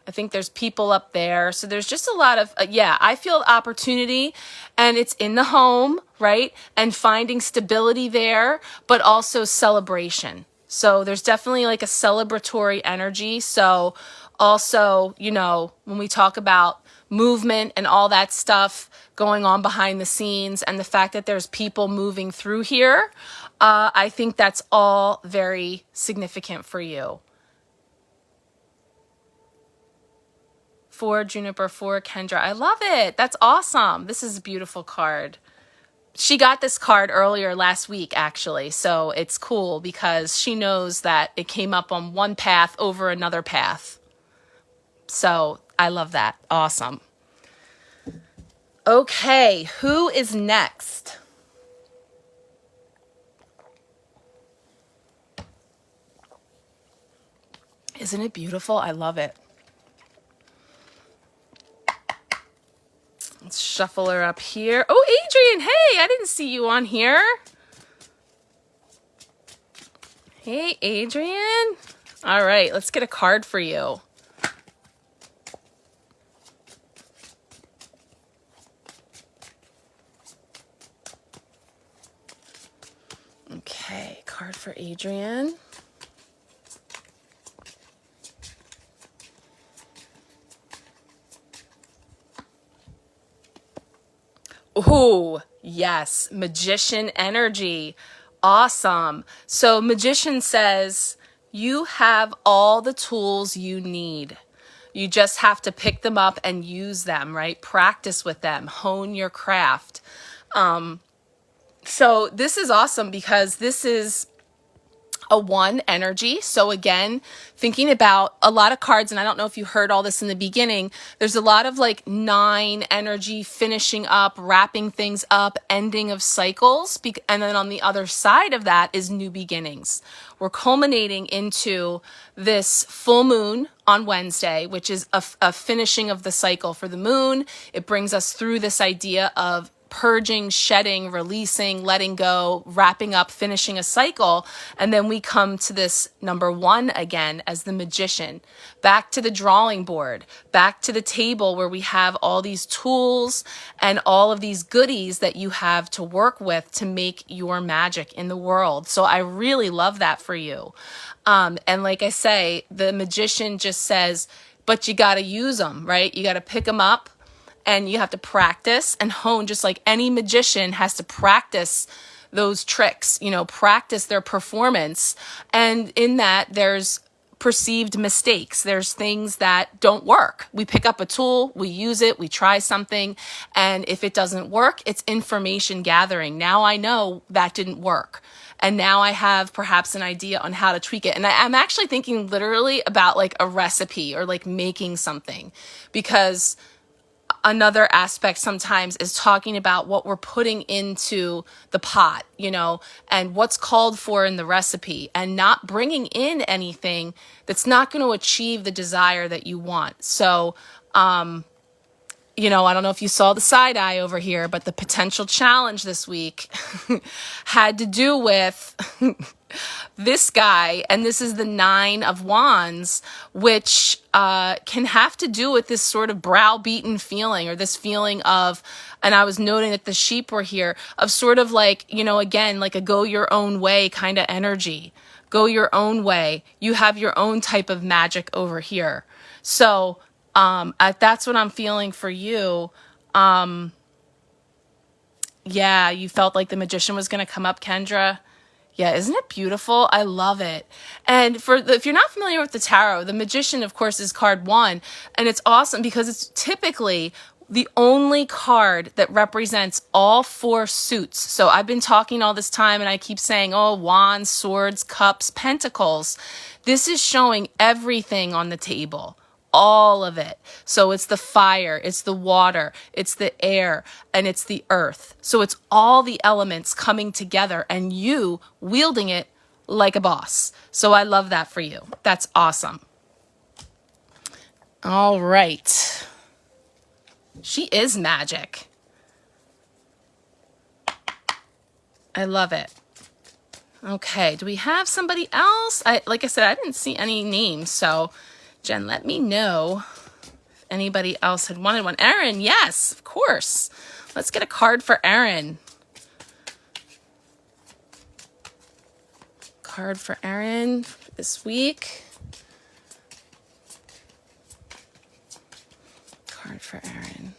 I think there's people up there. So there's just a lot of, I feel opportunity, and it's in the home, right? And finding stability there, but also celebration. So there's definitely like a celebratory energy. So also, you know, when we talk about movement and all that stuff going on behind the scenes, and the fact that there's people moving through here, I think that's all very significant for you. For Juniper, for Kendra. I love it. That's awesome. This is a beautiful card. She got this card earlier last week, actually. So it's cool because she knows that it came up on one path over another path. So I love that. Awesome. Okay, who is next? Isn't it beautiful? I love it. Let's shuffle her up here. Oh, Adrian, hey, I didn't see you on here. Hey, Adrian. All right, let's get a card for you. Okay, card for Adrian. Ooh, yes, magician energy. Awesome. So magician says you have all the tools you need. You just have to pick them up and use them, right? Practice with them, hone your craft. So this is awesome because this is a 1 energy. So again, thinking about a lot of cards, and I don't know if you heard all this in the beginning, there's a lot of like 9 energy, finishing up, wrapping things up, ending of cycles. And then on the other side of that is new beginnings. We're culminating into this full moon on Wednesday, which is a finishing of the cycle for the moon. It brings us through this idea of purging, shedding, releasing, letting go, wrapping up, finishing a cycle. And then we come to this number 1 again as the magician, back to the drawing board, back to the table where we have all these tools and all of these goodies that you have to work with to make your magic in the world. So I really love that for you. And like I say, the magician just says, but you got to use them, right? You got to pick them up. And you have to practice and hone, just like any magician has to practice those tricks, practice their performance. And in that, there's perceived mistakes. There's things that don't work. We pick up a tool, we use it, we try something. And if it doesn't work, it's information gathering. Now I know that didn't work. And now I have perhaps an idea on how to tweak it. And I'm actually thinking literally about like a recipe or like making something, because another aspect sometimes is talking about what we're putting into the pot, and what's called for in the recipe, and not bringing in anything that's not going to achieve the desire that you want. So, I don't know if you saw the side eye over here, but the potential challenge this week had to do with this guy, and this is the 9 of Wands, which can have to do with this sort of browbeaten feeling, or this feeling of, and I was noting that the sheep were here, of sort of like, again, like a go your own way kind of energy. Go your own way. You have your own type of magic over here. So that's what I'm feeling for you. Yeah, you felt like the magician was going to come up, Kendra. Yeah, isn't it beautiful? I love it. And if you're not familiar with the tarot, the magician, of course, is card 1. And it's awesome because it's typically the only card that represents all 4 suits. So I've been talking all this time and I keep saying, wands, swords, cups, pentacles. This is showing everything on the table. All of it. So it's the fire, it's the water, it's the air, and it's the earth. So it's all the elements coming together and you wielding it like a boss. So I love that for you. That's awesome. All right. She is magic. I love it. Okay, do we have somebody else? Like I said, I didn't see any names, so Jen, let me know if anybody else had wanted one. Erin, yes, of course. Let's get a card for Erin. Card for Erin this week. Card for Erin.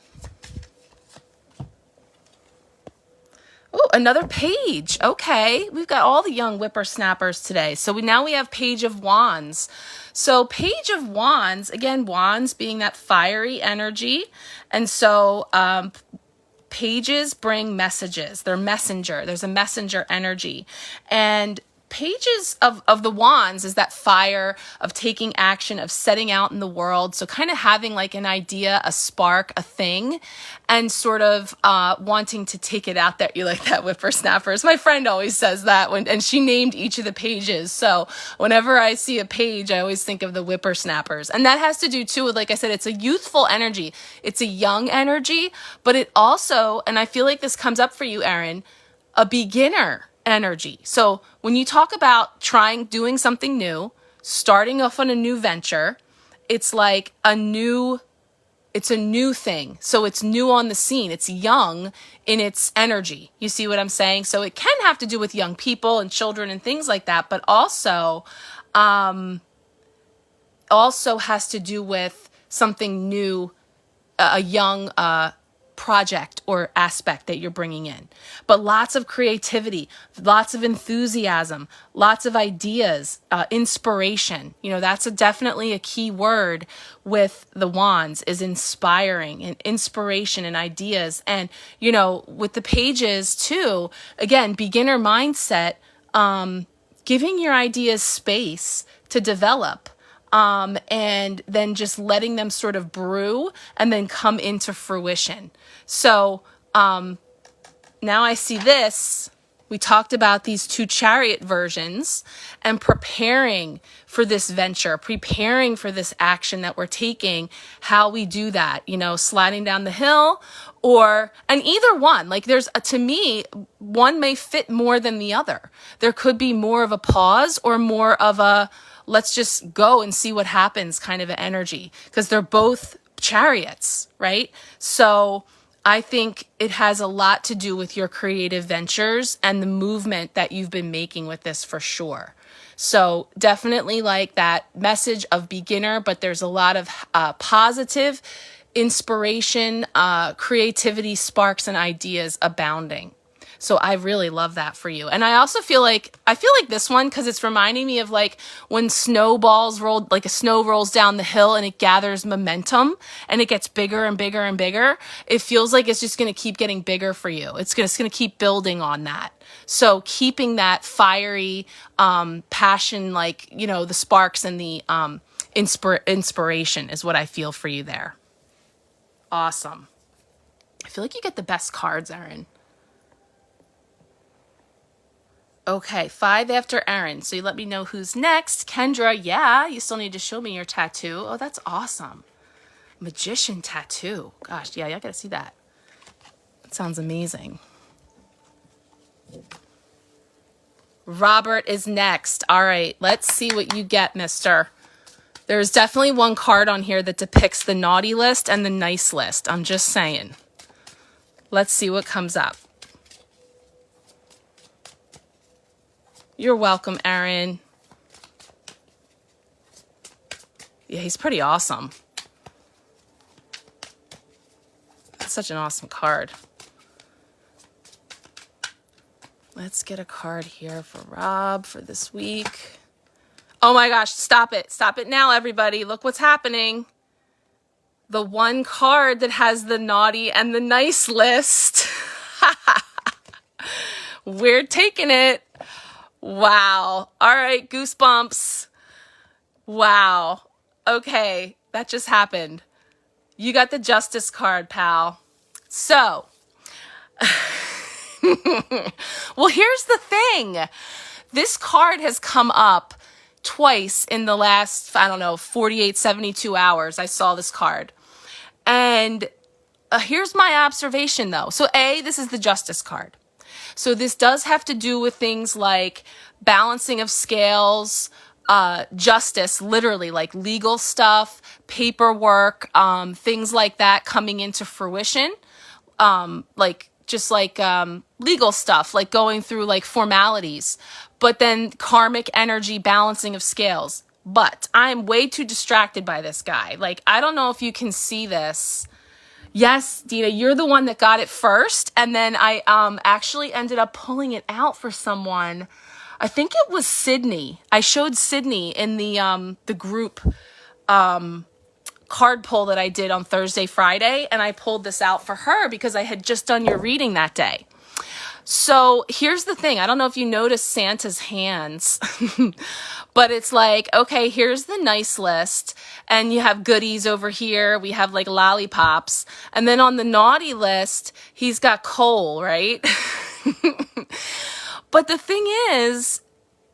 Oh, another page. Okay, we've got all the young whippersnappers today. So now we have Page of Wands. So Page of Wands, again, wands being that fiery energy. And so pages bring messages. They're messenger. There's a messenger energy. And pages of the wands is that fire of taking action, of setting out in the world. So kind of having like an idea, a spark, a thing, and sort of wanting to take it out there. You like that, whippersnappers? My friend always says that and she named each of the pages. So whenever I see a page, I always think of the whippersnappers. And that has to do too with, like I said, it's a youthful energy. It's a young energy, but it also, and I feel like this comes up for you, Erin, a beginner energy. So when you talk about doing something new, starting off on a new venture, it's like it's a new thing. So it's new on the scene. It's young in its energy. You see what I'm saying? So it can have to do with young people and children and things like that, but also has to do with something new, a young project or aspect that you're bringing in. But lots of creativity, lots of enthusiasm, lots of ideas, inspiration. That's definitely a key word with the wands, is inspiring and inspiration and ideas. And, with the pages too, again, beginner mindset, giving your ideas space to develop. And then just letting them sort of brew and then come into fruition. So now I see this. We talked about these two Chariot versions and preparing for this venture, preparing for this action that we're taking, how we do that, sliding down the hill and either one, like to me, one may fit more than the other. There could be more of a pause or more of a, let's just go and see what happens kind of an energy, because they're both chariots, right? So I think it has a lot to do with your creative ventures and the movement that you've been making with this for sure. So definitely like that message of beginner, but there's a lot of positive inspiration, creativity, sparks, and ideas abounding. So I really love that for you. And I also feel like this one, because it's reminding me of like when snowballs rolled, like a snow rolls down the hill and it gathers momentum and it gets bigger and bigger and bigger. It feels like it's just going to keep getting bigger for you. It's going to keep building on that. So keeping that fiery passion, like, the sparks and the inspiration is what I feel for you there. Awesome. I feel like you get the best cards, Erin. Okay, 5 after Erin. So you let me know who's next. Kendra, yeah, you still need to show me your tattoo. Oh, that's awesome. Magician tattoo. Gosh, yeah, I gotta see that. That sounds amazing. Robert is next. All right, let's see what you get, mister. There's definitely one card on here that depicts the naughty list and the nice list. I'm just saying. Let's see what comes up. You're welcome, Erin. Yeah, he's pretty awesome. That's such an awesome card. Let's get a card here for Rob for this week. Oh my gosh, stop it. Stop it now, everybody. Look what's happening. The one card that has the naughty and the nice list. We're taking it. Wow. All right, goosebumps. Wow. Okay, that just happened. You got the Justice card, pal. So, well, here's the thing. This card has come up twice in the last, 48, 72 hours. I saw this card. And here's my observation, though. So, this is the Justice card. So this does have to do with things like balancing of scales, justice, literally like legal stuff, paperwork, things like that coming into fruition, legal stuff, like going through like formalities, but then karmic energy, balancing of scales. But I'm way too distracted by this guy. Like, I don't know if you can see this. Yes, Dina, you're the one that got it first. And then I actually ended up pulling it out for someone. I think it was Sydney. I showed Sydney in the group card pull that I did on Thursday, Friday. And I pulled this out for her because I had just done your reading that day. So here's the thing. I don't know if you noticed Santa's hands, but it's like, okay, here's the nice list. And you have goodies over here. We have like lollipops. And then on the naughty list, he's got coal, right? But the thing is,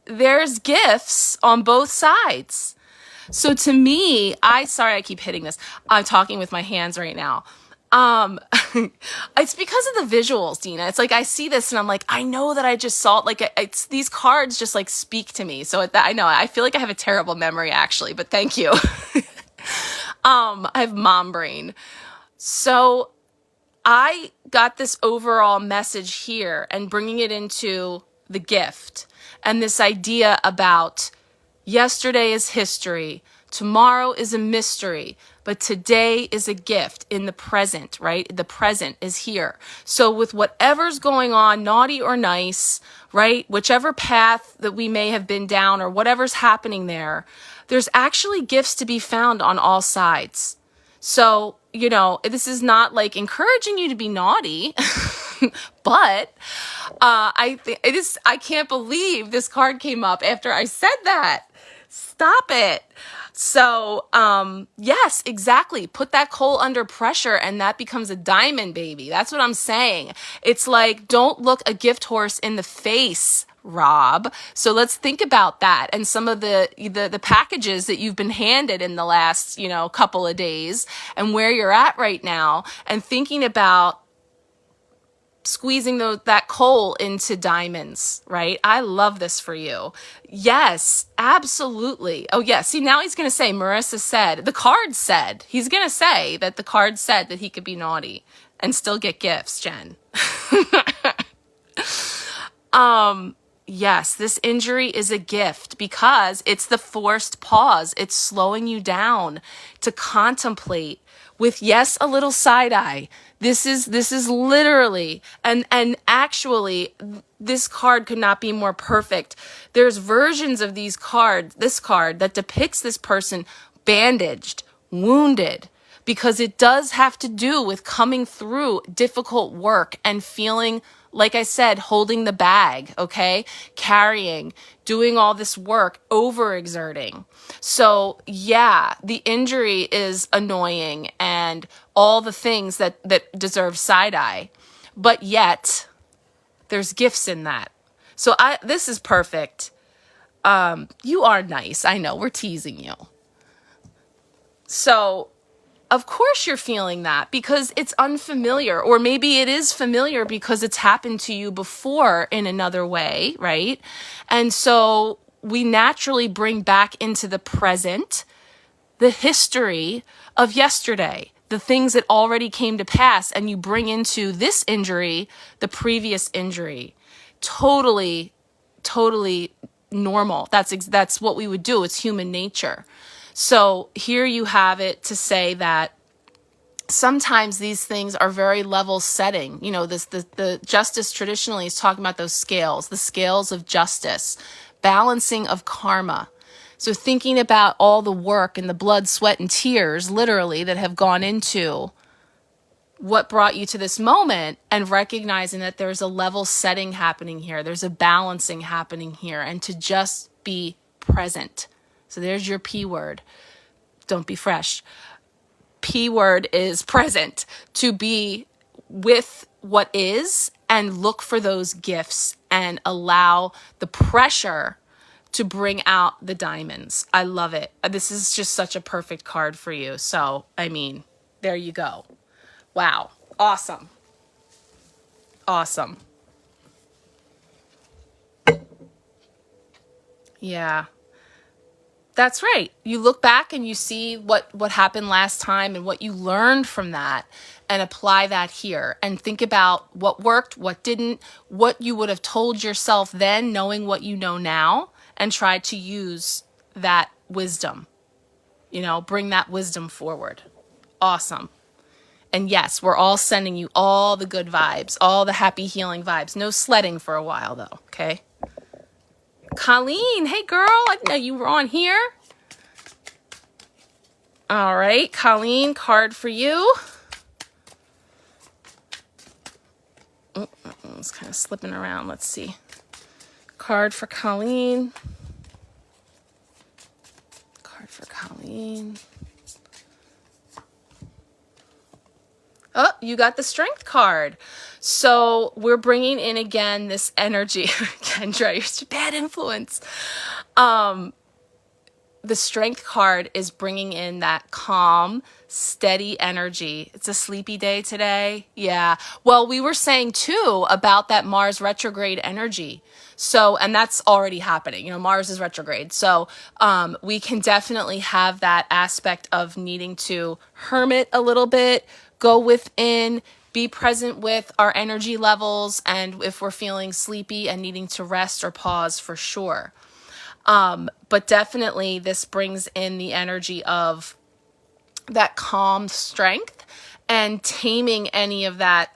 there's gifts on both sides. So to me, sorry, I keep hitting this. I'm talking with my hands right now. It's because of the visuals, Dina. It's like, I see this and I'm like, I know that I just saw it. Like, it's these cards just like speak to me. So I know, I feel like I have a terrible memory actually, but thank you. I have mom brain. So I got this overall message here and bringing it into the gift and this idea about yesterday is history. Tomorrow is a mystery, but today is a gift in the present, right? The present is here. So with whatever's going on, naughty or nice, right? Whichever path that we may have been down or whatever's happening there, there's actually gifts to be found on all sides. So, you know, this is not like encouraging you to be naughty, but I can't believe this card came up after I said that. Stop it. So, yes, exactly. Put that coal under pressure and that becomes a diamond, baby. That's what I'm saying. It's like, don't look a gift horse in the face, Rob. So let's think about that and some of the packages that you've been handed in the last, couple of days and where you're at right now and thinking about squeezing that coal into diamonds, right? I love this for you. Yes, absolutely. Oh, yeah. See, now he's going to say, Marissa said, the card said, he's going to say that the card said that he could be naughty and still get gifts, Jen. Yes, this injury is a gift because it's the forced pause. It's slowing you down to contemplate with, yes, a little side eye. This is literally, and actually, this card could not be more perfect. There's versions of this card that depicts this person bandaged, wounded, because it does have to do with coming through difficult work and feeling, like I said, holding the bag, okay? Carrying, doing all this work, overexerting. So yeah, the injury is annoying and all the things that deserve side eye, but yet there's gifts in that. So this is perfect. You are nice. I know we're teasing you. So of course you're feeling that because it's unfamiliar, or maybe it is familiar because it's happened to you before in another way, right? And so we naturally bring back into the present the history of yesterday, the things that already came to pass, and you bring into this injury the previous injury. Totally normal. That's what we would do. It's human nature. So here you have it to say that sometimes these things are very level setting. The justice traditionally is talking about those scales, the scales of justice, balancing of karma. So thinking about all the work and the blood, sweat, and tears, literally, that have gone into what brought you to this moment and recognizing that there's a level setting happening here. There's a balancing happening here, and to just be present. So there's your P word. Don't be fresh. P word is present, to be with what is and look for those gifts and allow the pressure to bring out the diamonds. I love it. This is just such a perfect card for you. So, there you go. Wow. Awesome. Awesome. Yeah. That's right. You look back and you see what happened last time and what you learned from that and apply that here and think about what worked, what didn't, what you would have told yourself then, knowing what you know now, and try to use that wisdom, bring that wisdom forward. Awesome. And yes, we're all sending you all the good vibes, all the happy healing vibes. No sledding for a while though, okay? Colleen, hey girl, I didn't know you were on here. All right, Colleen, card for you. Oh, it's kind of slipping around. Let's see. Card for Colleen. Card for Colleen. Oh, you got the Strength card. So we're bringing in again this energy. Kendra, you're such a bad influence. The Strength card is bringing in that calm, steady energy. It's a sleepy day today. Yeah. Well, we were saying too about that Mars retrograde energy. So, and that's already happening. You know, Mars is retrograde. So, we can definitely have that aspect of needing to hermit a little bit, go within, be present with our energy levels, and if we're feeling sleepy and needing to rest or pause for sure. But definitely this brings in the energy of that calm strength and taming any of that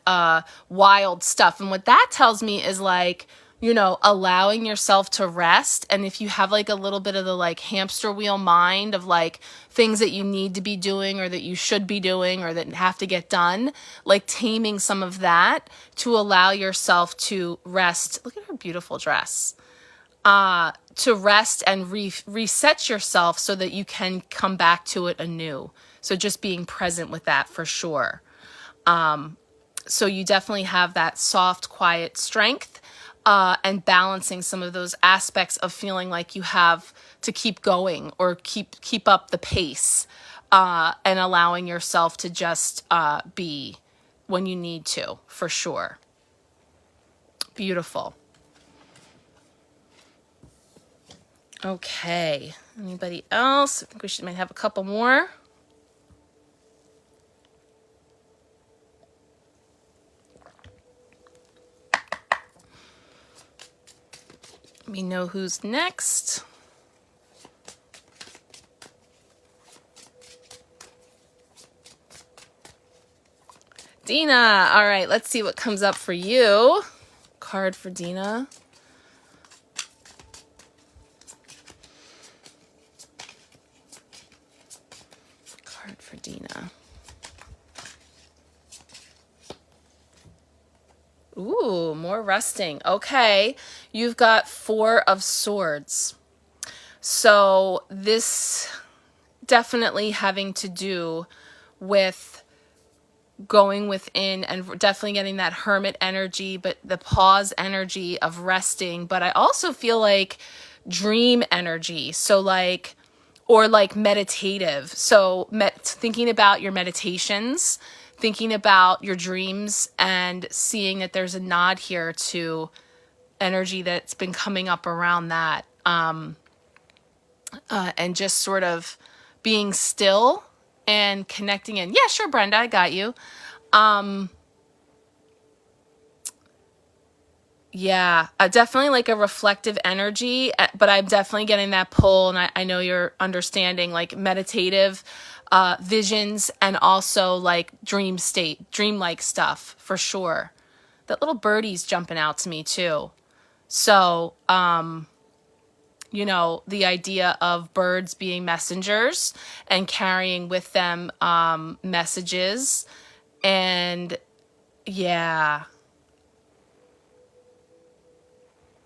wild stuff. And what that tells me is like, you know, allowing yourself to rest. And if you have like a little bit of the like hamster wheel mind of like things that you need to be doing or that you should be doing or that have to get done, like taming some of that to allow yourself to rest. Look at her beautiful dress. To rest and reset yourself so that you can come back to it anew. So just being present with that for sure. So you definitely have that soft, quiet strength, and balancing some of those aspects of feeling like you have to keep going or keep up the pace, and allowing yourself to just be when you need to, for sure. Beautiful. Okay, anybody else? I think we might have a couple more. Let me know who's next. Dina, all right, let's see what comes up for you. Card for Dina. For Dina. Ooh, more resting. Okay, you've got 4 of Swords. So this definitely having to do with going within and definitely getting that hermit energy, but the pause energy of resting. But I also feel like dream energy. So like, or like meditative. So thinking about your meditations, thinking about your dreams, and seeing that there's a nod here to energy that's been coming up around that. And just sort of being still and connecting in. Yeah, sure, Brenda, I got you. Yeah, definitely like a reflective energy, but I'm definitely getting that pull, and I know you're understanding like meditative visions and also like dreamlike stuff for sure. That little birdie's jumping out to me too. So, you know, the idea of birds being messengers and carrying with them messages, and yeah.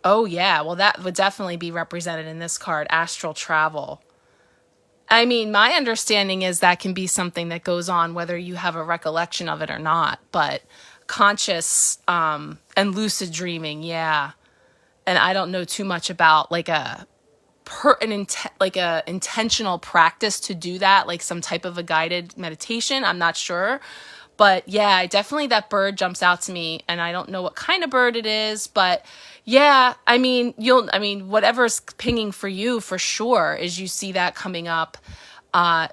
Oh, yeah. Well, that would definitely be represented in this card, astral travel. I mean, my understanding is that can be something that goes on whether you have a recollection of it or not, but conscious and lucid dreaming, yeah. And I don't know too much about like an intentional practice to do that, like some type of a guided meditation. I'm not sure. But yeah, definitely that bird jumps out to me, and I don't know what kind of bird it is, but yeah, I mean, whatever's pinging for you for sure is you see that coming up,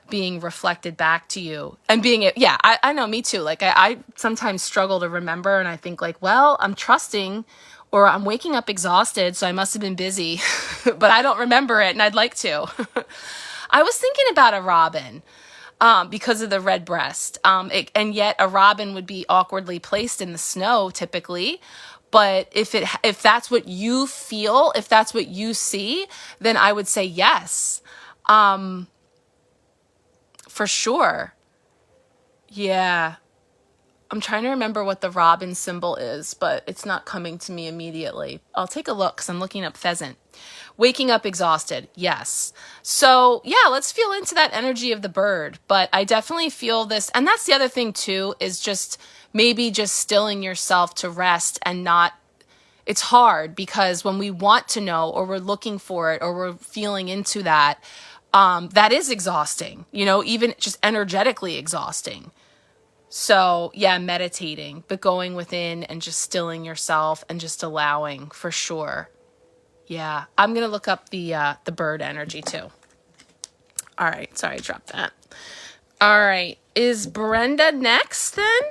being reflected back to you and yeah, I know, me too. Like I sometimes struggle to remember, and I think like, well, I'm trusting, or I'm waking up exhausted, so I must have been busy, but I don't remember it and I'd like to. I was thinking about a robin. because of the red breast. And yet a robin would be awkwardly placed in the snow typically. But if that's what you feel, if that's what you see, then I would say yes, for sure. Yeah. I'm trying to remember what the robin symbol is, but it's not coming to me immediately. I'll take a look because I'm looking up pheasant. Waking up exhausted. Yes. So yeah, let's feel into that energy of the bird. But I definitely feel this. And that's the other thing too, is just maybe just stilling yourself to rest and not. It's hard because when we want to know or we're looking for it or we're feeling into that, that is exhausting, even just energetically exhausting. So yeah, meditating, but going within and just stilling yourself and just allowing for sure. Yeah, I'm going to look up the bird energy too. All right. Sorry, I dropped that. All right. Is Brenda next then?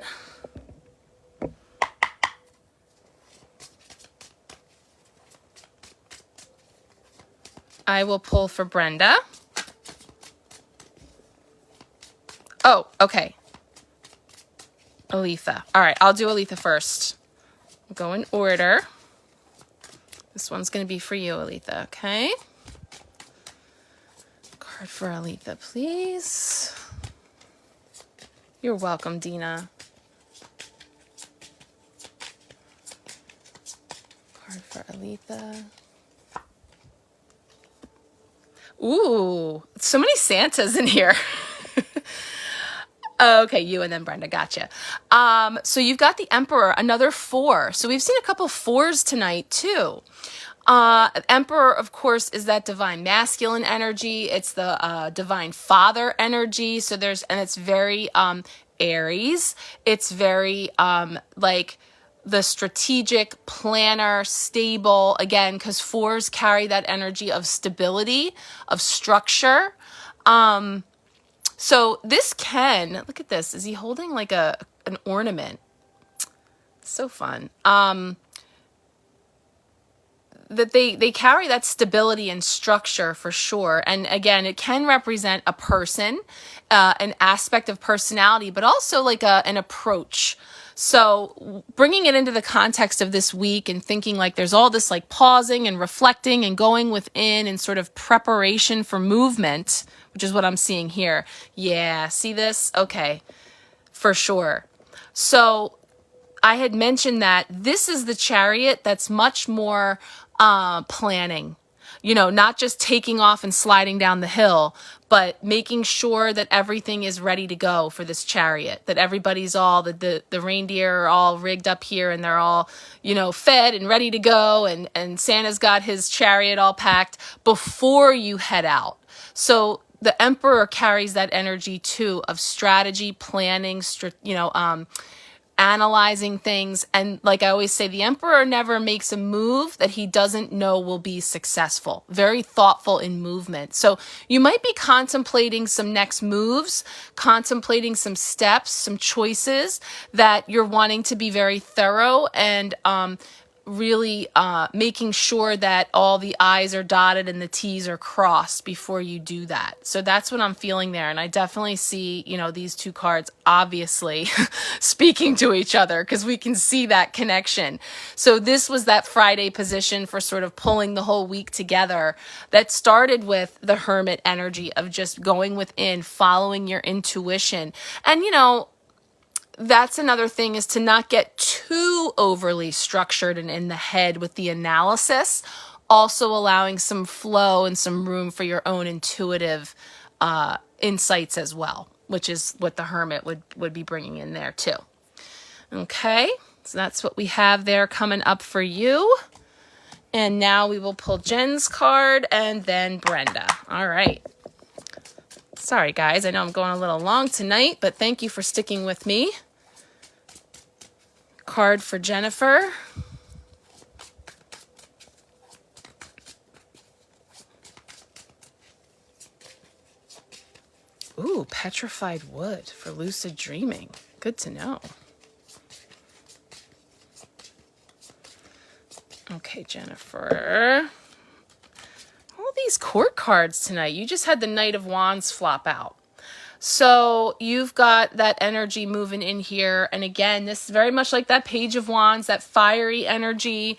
I will pull for Brenda. Oh, okay. Aletha. All right, I'll do Aletha first. I'll go in order. This one's going to be for you, Aletha, okay? Card for Aletha, please. You're welcome, Dina. Card for Aletha. Ooh, so many Santas in here. Okay, you and then Brenda, gotcha. So you've got the Emperor, another 4. So we've seen a couple 4s tonight too. Emperor, of course, is that divine masculine energy. It's the divine father energy. So it's very Aries. It's very like the strategic planner, stable, again, because 4s carry that energy of stability, of structure. So this look at this. Is he holding like an ornament? So fun. That they carry that stability and structure for sure. And again, it can represent a person, an aspect of personality, but also like an approach. So bringing it into the context of this week and thinking like there's all this like pausing and reflecting and going within and sort of preparation for movement, which is what I'm seeing here. Yeah, see this? Okay, for sure. So I had mentioned that this is the Chariot that's much more planning, not just taking off and sliding down the hill, but making sure that everything is ready to go for this Chariot, that everybody's the reindeer are all rigged up here and they're all, fed and ready to go. And Santa's got his Chariot all packed before you head out. So the Emperor carries that energy too of strategy, planning, analyzing things. And like I always say, the Emperor never makes a move that he doesn't know will be successful. Very thoughtful in movement. So you might be contemplating some next moves, contemplating some steps, some choices that you're wanting to be very thorough and really making sure that all the I's are dotted and the T's are crossed before you do that. So that's what I'm feeling there. And I definitely see, these 2 cards obviously speaking to each other because we can see that connection. So this was that Friday position for sort of pulling the whole week together that started with the Hermit energy of just going within, following your intuition. And, that's another thing, is to not get too overly structured and in the head with the analysis, also allowing some flow and some room for your own intuitive insights as well, which is what the Hermit would be bringing in there too. Okay, so that's what we have there coming up for you. And now we will pull Jen's card and then Brenda. All right. Sorry, guys. I know I'm going a little long tonight, but thank you for sticking with me. Card for Jennifer. Ooh, petrified wood for lucid dreaming. Good to know. Okay, Jennifer. All these court cards tonight. You just had the Knight of Wands flop out. So you've got that energy moving in here. And again, this is very much like that Page of Wands, that fiery energy,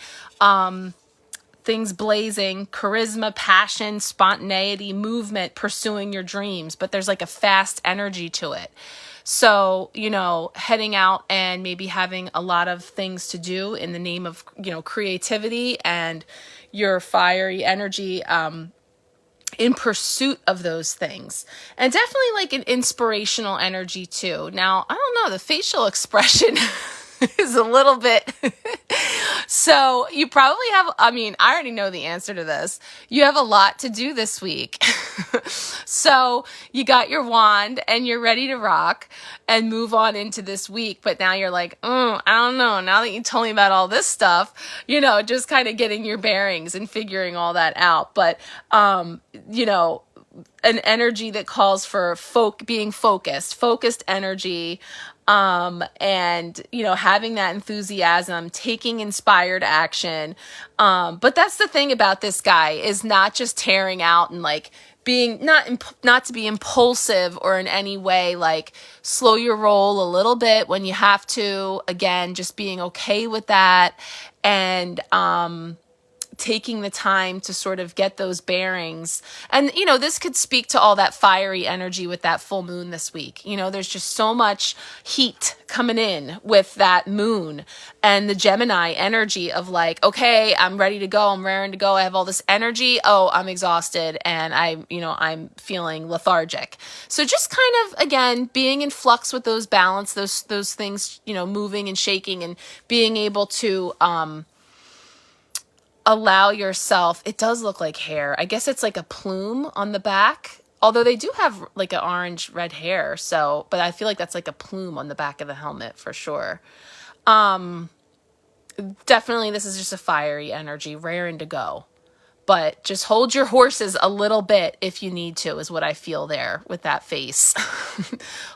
things blazing, charisma, passion, spontaneity, movement, pursuing your dreams. But there's like a fast energy to it. So, heading out and maybe having a lot of things to do in the name of, creativity and your fiery energy, in pursuit of those things. And definitely like an inspirational energy too. Now, I don't know, the facial expression is a little bit so you probably have, I already know the answer to this. You have a lot to do this week. So you got your wand and you're ready to rock and move on into this week. But now you're like, I don't know. Now that you told me about all this stuff, just kind of getting your bearings and figuring all that out. But, an energy that calls for being focused energy, and having that enthusiasm, taking inspired action. But that's the thing about this guy, is not just tearing out and like being not to be impulsive or in any way, like slow your roll a little bit when you have to. Again, just being okay with that, and taking the time to sort of get those bearings. And, this could speak to all that fiery energy with that full moon this week. There's just so much heat coming in with that moon and the Gemini energy of like, okay, I'm ready to go. I'm raring to go. I have all this energy. Oh, I'm exhausted. And I'm feeling lethargic. So just kind of, again, being in flux with those balance, those things, moving and shaking, and being able to, allow yourself, it does look like hair. I guess it's like a plume on the back, although they do have like an orange red hair. So, but I feel like that's like a plume on the back of the helmet for sure. Definitely this is just a fiery energy, raring to go. But just hold your horses a little bit if you need to, is what I feel there with that face.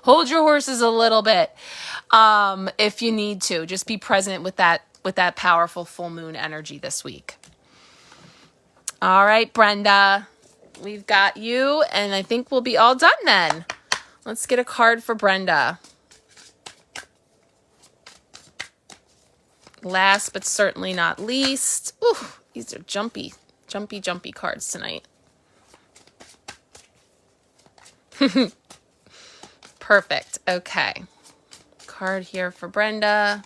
Hold your horses a little bit if you need to. Just be present with that powerful full moon energy this week. All right, Brenda, we've got you, and I think we'll be all done then. Let's get a card for Brenda. Last but certainly not least. Ooh, these are jumpy cards tonight. Perfect. Okay. Card here for Brenda.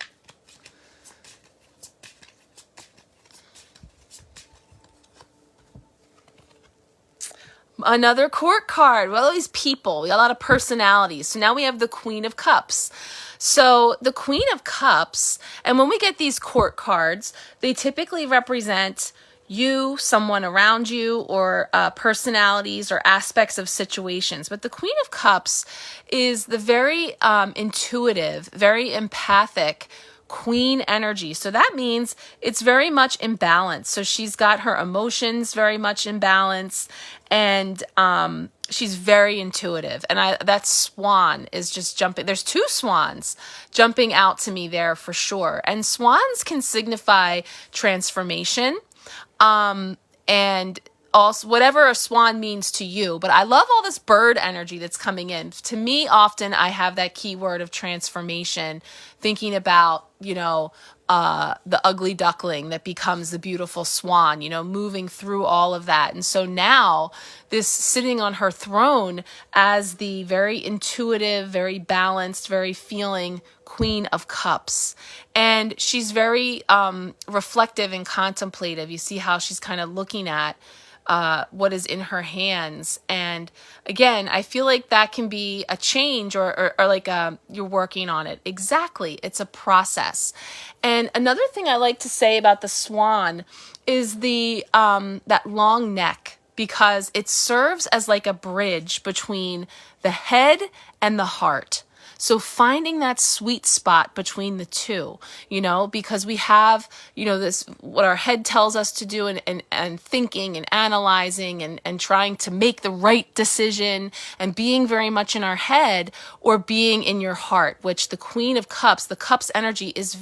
Another court card. Well, these people, we got a lot of personalities. So now we have the Queen of Cups. So the Queen of Cups, and when we get these court cards, they typically represent you, someone around you, or personalities or aspects of situations. But the Queen of Cups is the very intuitive, very empathic Queen energy. So that means it's very much in balance. So she's got her emotions very much in balance, and she's very intuitive. And that swan is just jumping. There's two swans jumping out to me there for sure. And swans can signify transformation, and also whatever a swan means to you. But I love all this bird energy that's coming in. To me, often I have that keyword of transformation, thinking about, the ugly duckling that becomes the beautiful swan, moving through all of that. And so now this sitting on her throne as the very intuitive, very balanced, very feeling Queen of Cups. And she's very reflective and contemplative. You see how she's kind of looking at what is in her hands. And again, I feel like that can be a change or like you're working on it. Exactly. It's a process. And another thing I like to say about the swan is that long neck, because it serves as like a bridge between the head and the heart. So finding that sweet spot between the two, because we have, this, what our head tells us to do, and thinking and analyzing and trying to make the right decision and being very much in our head, or being in your heart, which the Queen of Cups, the Cups energy is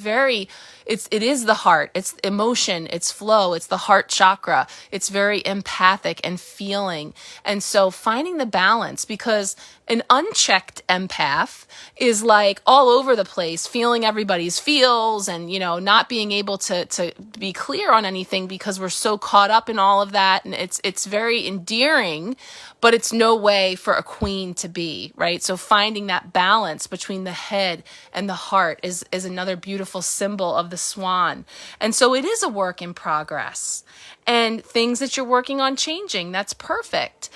it is the heart, it's emotion, it's flow, it's the heart chakra. It's very empathic and feeling. And so finding the balance, because an unchecked empath is like all over the place, feeling everybody's feels and, not being able to be clear on anything because we're so caught up in all of that. And it's very endearing, but it's no way for a queen to be, right? So finding that balance between the head and the heart is another beautiful symbol of the swan. And so it is a work in progress, and things that you're working on changing. That's perfect.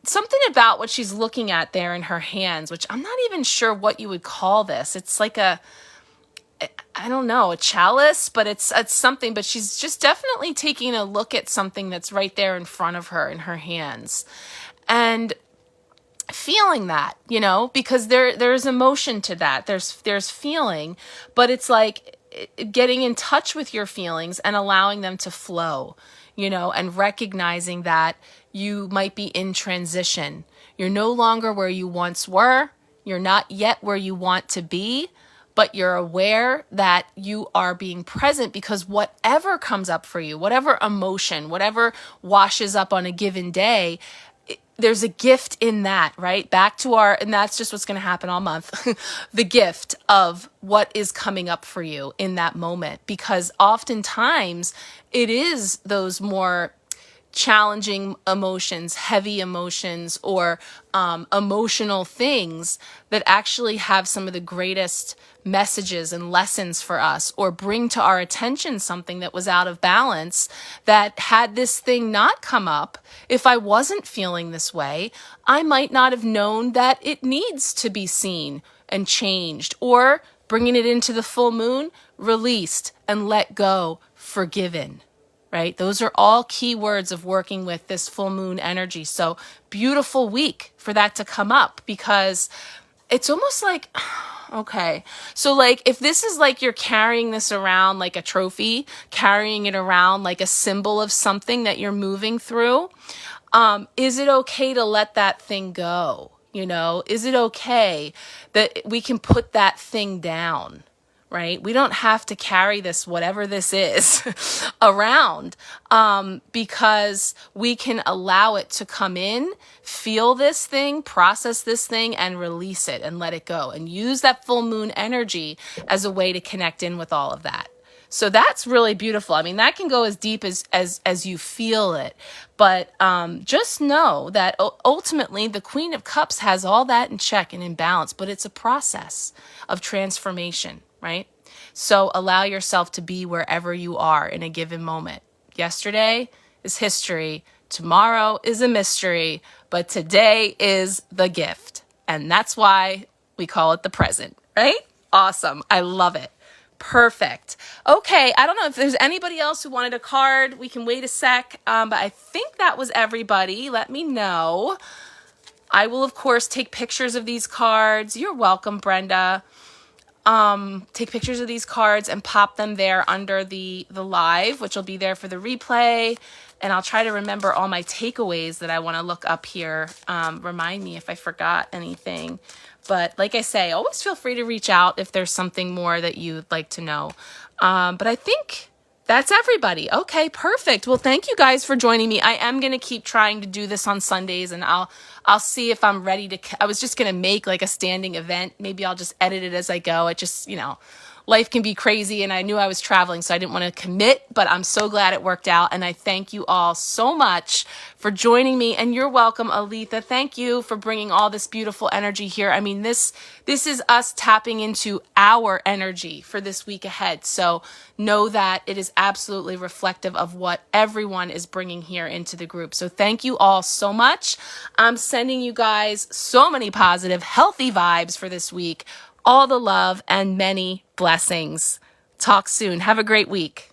Something about what she's looking at there in her hands, which I'm not even sure what you would call this. It's like I don't know, a chalice, but it's something, but she's just definitely taking a look at something that's right there in front of her in her hands, and feeling that, because there's emotion to that. There's feeling, but it's like getting in touch with your feelings and allowing them to flow, and recognizing that you might be in transition. You're no longer where you once were. You're not yet where you want to be, but you're aware that you are being present, because whatever comes up for you, whatever emotion, whatever washes up on a given day, there's a gift in that, right? Back to and that's just what's going to happen all month. The gift of what is coming up for you in that moment, because oftentimes it is those more challenging emotions, heavy emotions, or emotional things that actually have some of the greatest messages and lessons for us, or bring to our attention something that was out of balance, that had this thing not come up, if I wasn't feeling this way, I might not have known that it needs to be seen and changed, or bringing it into the full moon, released and let go, forgiven. Right? Those are all key words of working with this full moon energy. So beautiful week for that to come up, because it's almost like, okay, so like if this is like you're carrying this around like a trophy, carrying it around like a symbol of something that you're moving through, is it okay to let that thing go? Is it okay that we can put that thing down? Right? We don't have to carry this, whatever this is, around, because we can allow it to come in, feel this thing, process this thing, and release it and let it go, and use that full moon energy as a way to connect in with all of that. So that's really beautiful. I mean, that can go as deep as you feel it. But just know that ultimately the Queen of Cups has all that in check and in balance, but it's a process of transformation, right? So allow yourself to be wherever you are in a given moment. Yesterday is history. Tomorrow is a mystery, but today is the gift. And that's why we call it the present, right? Awesome. I love it. Perfect. Okay, I don't know if there's anybody else who wanted a card. We can wait a sec, but I think that was everybody. Let me know. I will, of course, take pictures of these cards. You're welcome, Brenda. Take pictures of these cards and pop them there under the live, which will be there for the replay. And I'll try to remember all my takeaways that I want to look up here. Remind me if I forgot anything. But like I say, always feel free to reach out if there's something more that you'd like to know. But I think that's everybody. Okay, perfect. Well, thank you guys for joining me. I am going to keep trying to do this on Sundays, and I'll see if I'm ready to. I was just going to make like a standing event. Maybe I'll just edit it as I go. It just, life can be crazy, and I knew I was traveling, so I didn't want to commit, but I'm so glad it worked out, and I thank you all so much for joining me. And you're welcome, Aletha. Thank you for bringing all this beautiful energy here. I mean, this is us tapping into our energy for this week ahead, so know that it is absolutely reflective of what everyone is bringing here into the group. So thank you all so much. I'm sending you guys so many positive, healthy vibes for this week. All the love and many blessings. Talk soon. Have a great week.